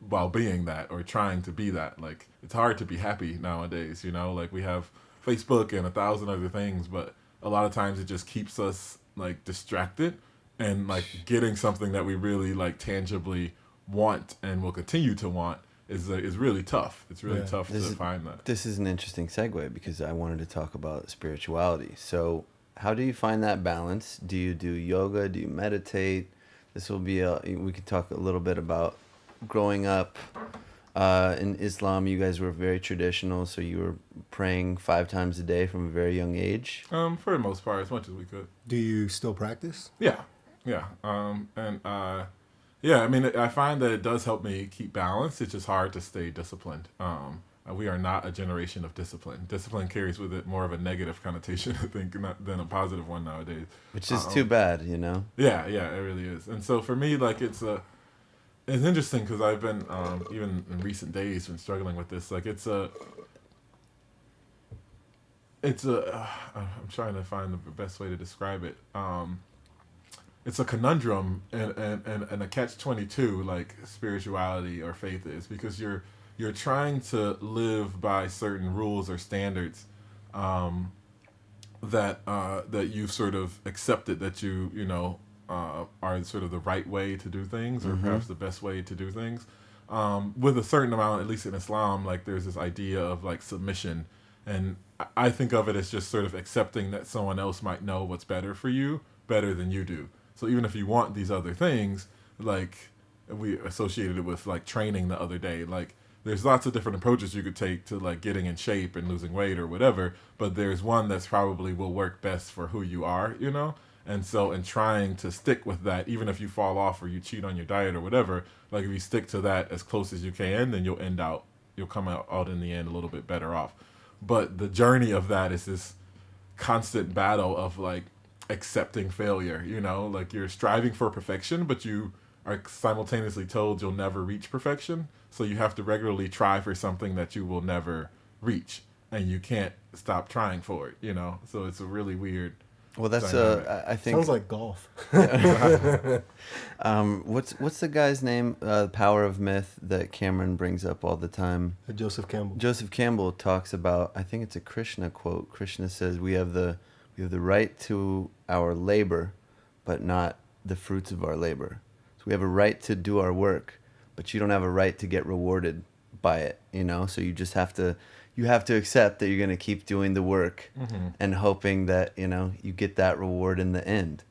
while being that, or trying to be that? Like, it's hard to be happy nowadays, you know, like we have Facebook and 1,000 other things, but a lot of times it just keeps us like distracted and like getting something that we really like tangibly want and will continue to want is really tough. It's really tough to find that. This is an interesting segue because I wanted to talk about spirituality. So how do you find that balance? Do you do yoga? Do you meditate? This will be we could talk a little bit about growing up in Islam. You guys were very traditional, so you were praying 5 times a day from a very young age. For the most part, as much as we could. Do you still practice? Yeah. I mean, I find that it does help me keep balance. It's just hard to stay disciplined. We are not a generation of discipline. Discipline carries with it more of a negative connotation, I think, than a positive one nowadays. Which is too bad, you know? Yeah, it really is. And so for me, like, it's interesting because I've been, even in recent days, been struggling with this. Like, I'm trying to find the best way to describe it. it's a conundrum and a catch-22, like spirituality or faith is, because you're trying to live by certain rules or standards that you've sort of accepted that you know are sort of the right way to do things, or perhaps the best way to do things. With a certain amount, at least in Islam, like there's this idea of like submission, and I think of it as just sort of accepting that someone else might know what's better for you better than you do. So even if you want these other things, like we associated it with like training the other day, like there's lots of different approaches you could take to like getting in shape and losing weight or whatever, but there's one that's probably will work best for who you are, you know? And so in trying to stick with that, even if you fall off or you cheat on your diet or whatever, like if you stick to that as close as you can, then you'll come out in the end a little bit better off. But the journey of that is this constant battle of like accepting failure, you know, like you're striving for perfection, but you are simultaneously told you'll never reach perfection. So you have to regularly try for something that you will never reach, and you can't stop trying for it, you know? So it's a really weird. Well, that's I think Sounds like golf. What's the guy's name? Power of Myth that Cameron brings up all the time. Joseph Campbell. Joseph Campbell talks about. I think it's a Krishna quote. Krishna says we have the right to our labor, but not the fruits of our labor. So we have a right to do our work, but you don't have a right to get rewarded by it. You know, so you just have to. You have to accept that you're going to keep doing the work and hoping that, you know, you get that reward in the end.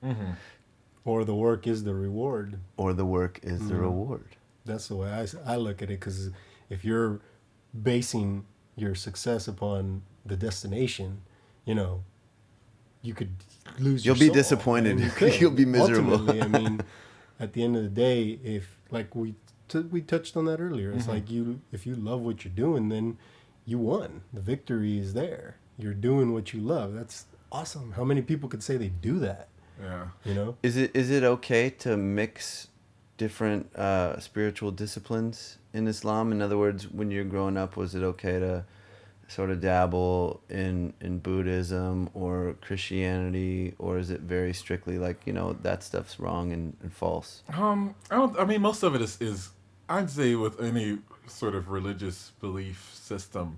Or the work is the reward. Or the work is the reward. That's the way I look at it, because if you're basing your success upon the destination, you know, you could lose You'll your be soul. disappointed. And you could. You'll be miserable. Ultimately, I mean, at the end of the day, if, like we touched on that earlier, it's like if you love what you're doing, then you won. The victory is there. You're doing what you love. That's awesome. How many people could say they do that? Yeah. You know? Is it okay to mix different spiritual disciplines in Islam? In other words, when you're growing up, was it okay to sort of dabble in Buddhism or Christianity, or is it very strictly like, you know, that stuff's wrong and false? I mean, most of it is I'd say with any sort of religious belief system,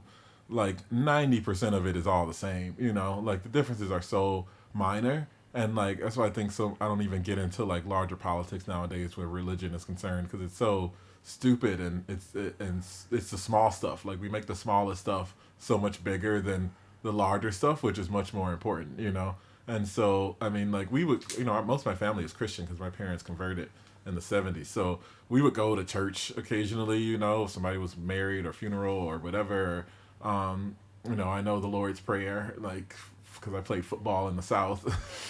like 90% of it is all the same, you know, like the differences are so minor. And like, that's why I think I don't even get into like larger politics nowadays where religion is concerned, because it's so stupid, and it's the small stuff. Like we make the smallest stuff so much bigger than the larger stuff, which is much more important, you know? And so, I mean, like we would, you know, most of my family is Christian because my parents converted in the 70s. So we would go to church occasionally, you know, if somebody was married or funeral or whatever. You know, I know the Lord's Prayer, like, because I played football in the South.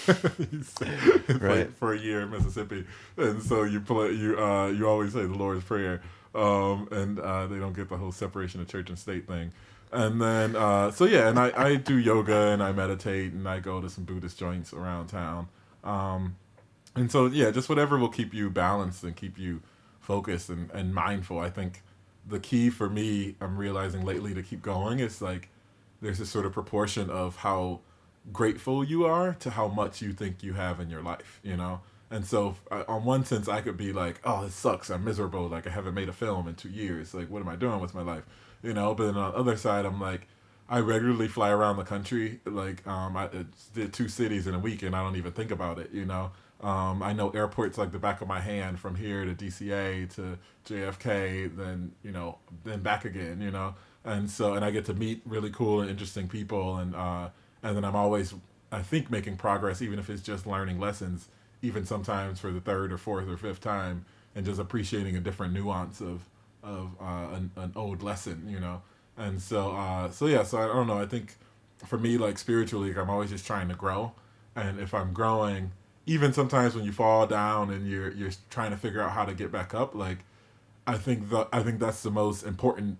Played for a year in Mississippi. And so you always say the Lord's Prayer. And they don't get the whole separation of church and state thing. And then, so yeah, and I do yoga and I meditate and I go to some Buddhist joints around town. And so, yeah, just whatever will keep you balanced and keep you focused and mindful. I think the key for me, I'm realizing lately, to keep going is like there's this sort of proportion of how grateful you are to how much you think you have in your life, you know? And so on one sense, I could be like, oh, this sucks. I'm miserable. Like I haven't made a film in 2 years. Like, what am I doing with my life? You know, but then on the other side, I'm like, I regularly fly around the country. Like I did 2 cities in a week and I don't even think about it, you know? I know airports like the back of my hand from here to DCA to JFK, then, you know, then back again, you know? And so, and I get to meet really cool and interesting people. And then I'm always, I think, making progress, even if it's just learning lessons, even sometimes for the 3rd or 4th or 5th time, and just appreciating a different nuance of an old lesson, you know? And so yeah, so I don't know. I think for me, like spiritually, like, I'm always just trying to grow. And if I'm growing, even sometimes when you fall down and you're trying to figure out how to get back up, like I think that's the most important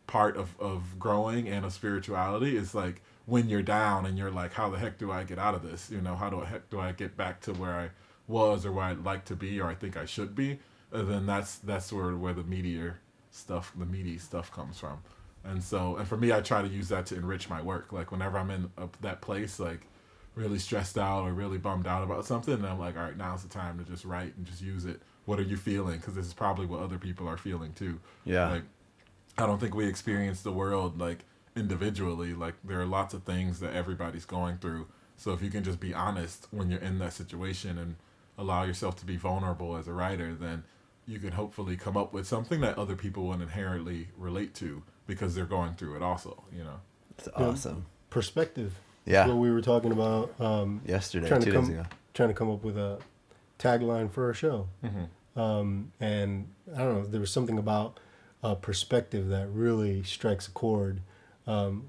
part of growing and of spirituality is like when you're down and you're like, how the heck do I get out of this? You know, how the heck do I get back to where I was or where I'd like to be or I think I should be? And then that's where the meaty stuff comes from. And so, and for me, I try to use that to enrich my work. Like whenever I'm in that place, like really stressed out or really bummed out about something, and I'm like, all right, now's the time to just write and just use it. What are you feeling? Because this is probably what other people are feeling too. Yeah. Like, I don't think we experience the world like individually. Like, there are lots of things that everybody's going through. So if you can just be honest when you're in that situation and allow yourself to be vulnerable as a writer, then you can hopefully come up with something that other people will inherently relate to because they're going through it also, you know. It's awesome. Perspective. Yeah. What we were talking about Yesterday, trying 2 to days ago. trying to come up with a tagline for our show. Mm-hmm. And I don't know, there was something about perspective that really strikes a chord.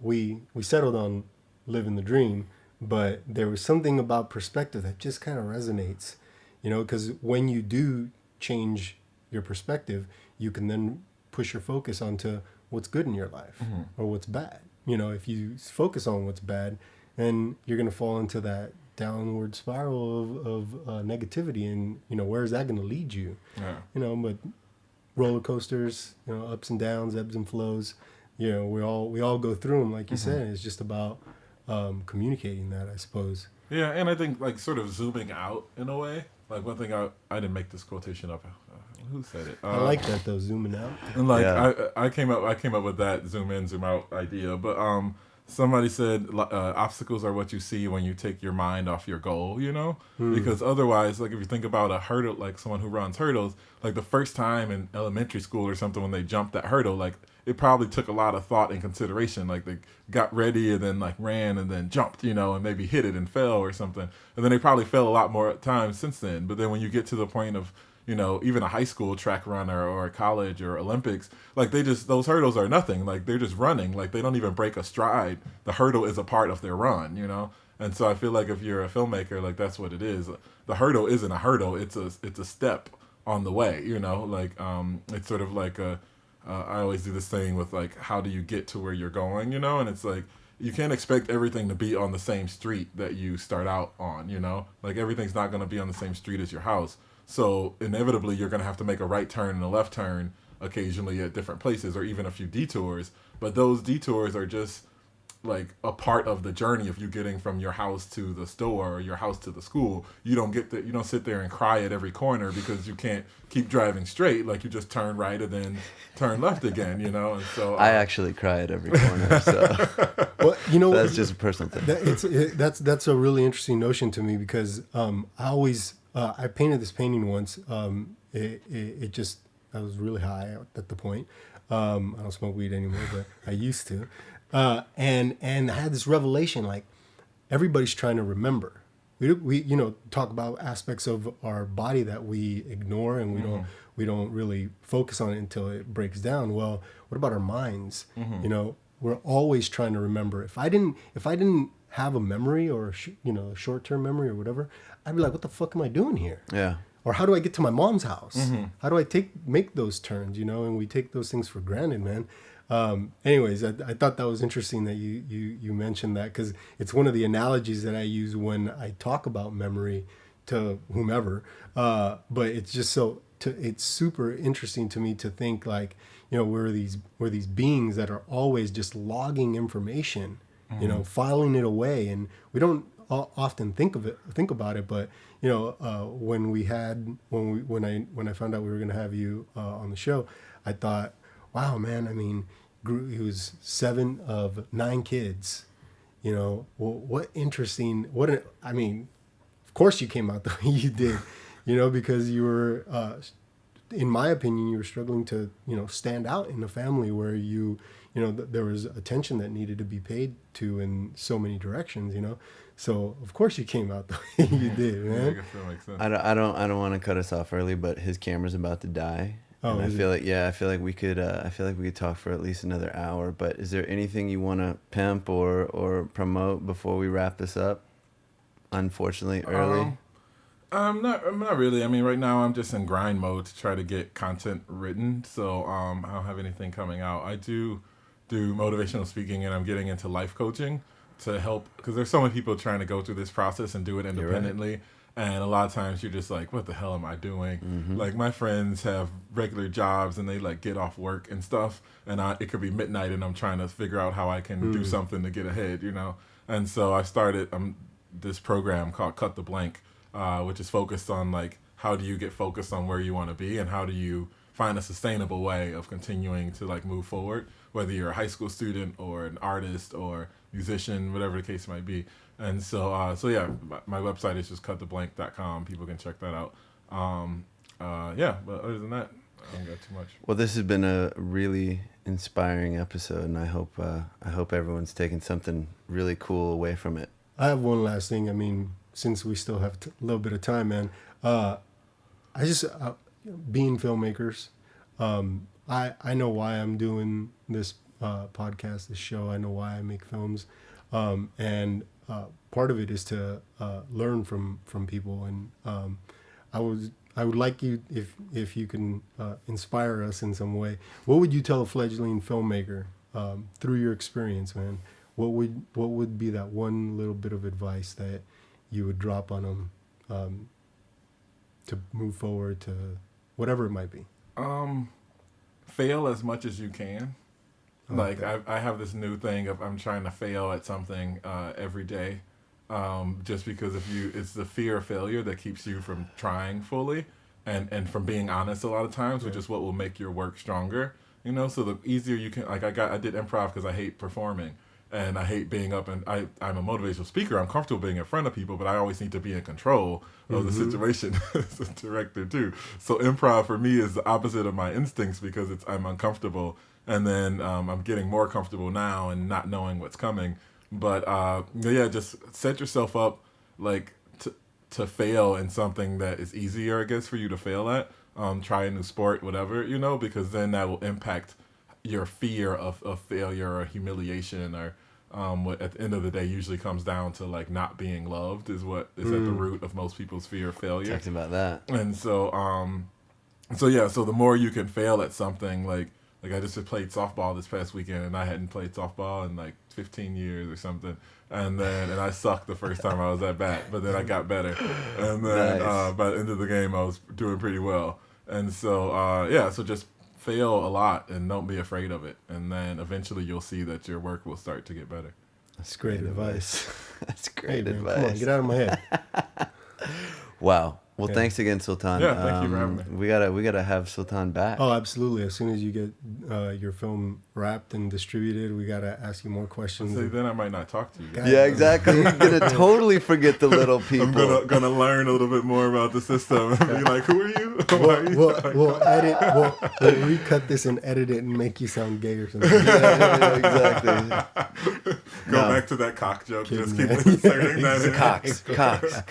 We settled on living the dream, but there was something about perspective that just kind of resonates, you know, because when you do change your perspective, you can then push your focus onto what's good in your life or what's bad. You know, if you focus on what's bad, then you're going to fall into that downward spiral of negativity, and you know, where is that going to lead you? Yeah. You know, but roller coasters, you know, ups and downs, ebbs and flows. You know, we all go through them, like you said. It's just about communicating that, I suppose. Yeah, and I think like sort of zooming out in a way. Like one thing I didn't make this quotation up. Who said it? I like that though, zooming out. And like Yeah. I came up with that zoom in, zoom out idea. But somebody said obstacles are what you see when you take your mind off your goal. You know, because otherwise, like if you think about a hurdle, like someone who runs hurdles, like the first time in elementary school or something when they jumped that hurdle, like it probably took a lot of thought and consideration. Like they got ready and then like ran and then jumped, you know, and maybe hit it and fell or something. And then they probably fell a lot more times since then. But then when you get to the point of, you know, even a high school track runner or a college or Olympics, like those hurdles are nothing. Like they're just running. Like they don't even break a stride. The hurdle is a part of their run, you know? And so I feel like if you're a filmmaker, like that's what it is. The hurdle isn't a hurdle. It's a step on the way, you know? Like it's sort of like I always do this thing with like, how do you get to where you're going, you know? And it's like, you can't expect everything to be on the same street that you start out on, you know? Like everything's not going to be on the same street as your house. So inevitably you're going to have to make a right turn and a left turn occasionally at different places or even a few detours. But those detours are just like a part of the journey of you getting from your house to the store or your house to the school. You don't sit there and cry at every corner because you can't keep driving straight. Like you just turn right and then turn left again, you know? And so I actually cry at every corner, so Well, you know, that's just a personal thing. that's a really interesting notion to me because I painted this painting once. It just, I was really high at the point. I don't smoke weed anymore, but I used to. And I had this revelation, like everybody's trying to remember. We you know, talk about aspects of our body that we ignore and we don't really focus on it until it breaks down. Well, what about our minds? You know, we're always trying to remember. If I didn't have a memory or a short-term memory or whatever, I'd be like, what the fuck am I doing here? Yeah. Or how do I get to my mom's house? How do I make those turns, you know? And we take those things for granted, man. Anyways, I thought that was interesting that you mentioned that because it's one of the analogies that I use when I talk about memory to whomever. But it's just it's super interesting to me to think like, you know, we're these beings that are always just logging information, you know, filing it away, and we don't often think about it. But you know, when I found out we were going to have you on the show, I thought, wow, man, I mean, he was 7 of 9 kids, you know, well, what interesting, I mean, of course you came out the way you did, you know, because you were, in my opinion, you were struggling to, you know, stand out in a family where you know, there was attention that needed to be paid to in so many directions, you know. So of course you came out the way you did, man. Yeah, I guess that makes sense. I don't want to cut us off early, but his camera's about to die. Oh, And I feel like we could talk for at least another hour. But is there anything you want to pimp or promote before we wrap this up? Unfortunately, early. I'm not really. I mean, right now I'm just in grind mode to try to get content written. So I don't have anything coming out. I do motivational speaking, and I'm getting into life coaching to help because there's so many people trying to go through this process and do it independently. And a lot of times you're just like, what the hell am I doing? Mm-hmm. Like my friends have regular jobs and they like get off work and stuff. And it could be midnight and I'm trying to figure out how I can do something to get ahead, you know? And so I'm this program called Cut the Blank, which is focused on like how do you get focused on where you want to be and how do you find a sustainable way of continuing to like move forward, whether you're a high school student or an artist or musician, whatever the case might be. And so yeah, my website is just cuttheblank.com. People can check that out. Yeah, but other than that, I don't got too much. Well, this has been a really inspiring episode, and I hope everyone's taking something really cool away from it. I have one last thing. I mean, since we still have a little bit of time, man, I just being filmmakers, I know why I'm doing this podcast, this show. I know why I make films, and part of it is to learn from people. And I would like you, if you can inspire us in some way. What would you tell a fledgling filmmaker through your experience, man? What would be that one little bit of advice that you would drop on them to move forward to whatever it might be? Fail as much as you can. Like I have this new thing of I'm trying to fail at something every day. Just because it's the fear of failure that keeps you from trying fully and from being honest a lot of times, which is what will make your work stronger. You know, so the easier you can, like I did improv because I hate performing and I hate being up, and I'm a motivational speaker. I'm comfortable being in front of people, but I always need to be in control of the situation as a director too. So improv for me is the opposite of my instincts because I'm uncomfortable, and then I'm getting more comfortable now and not knowing what's coming. But yeah, just set yourself up like to fail in something that is easier, I guess, for you to fail at. Try a new sport, whatever, you know, because then that will impact your fear of failure or humiliation, or what at the end of the day usually comes down to like not being loved is what is at the root of most people's fear of failure. Talking about that. And so yeah, so the more you can fail at something, like I just played softball this past weekend, and I hadn't played softball in like 15 years or something. And I sucked the first time I was at bat, but then I got better. And then by the end of the game, I was doing pretty well. And so, yeah, so just fail a lot and don't be afraid of it. And then eventually you'll see that your work will start to get better. That's great advice. That's great man, advice. Come on, get out of my head. Wow. Well, thanks again, Sultan. Yeah, thank you for having me. We gotta have Sultan back. Oh, absolutely. As soon as you get your film wrapped and distributed, we gotta ask you more questions. So then I might not talk to you. Yeah, exactly. You're gonna totally forget the little people. I'm gonna learn a little bit more about the system and be like, who are you? We'll recut this and edit it and make you sound gay or something. Yeah, exactly. Go back to that cock joke. Just keep inserting that in. Cox.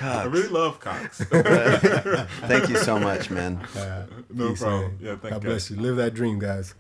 I really love cocks. Thank you so much, man. No Peace, problem. man. Yeah, thank God bless you. Live that dream, guys.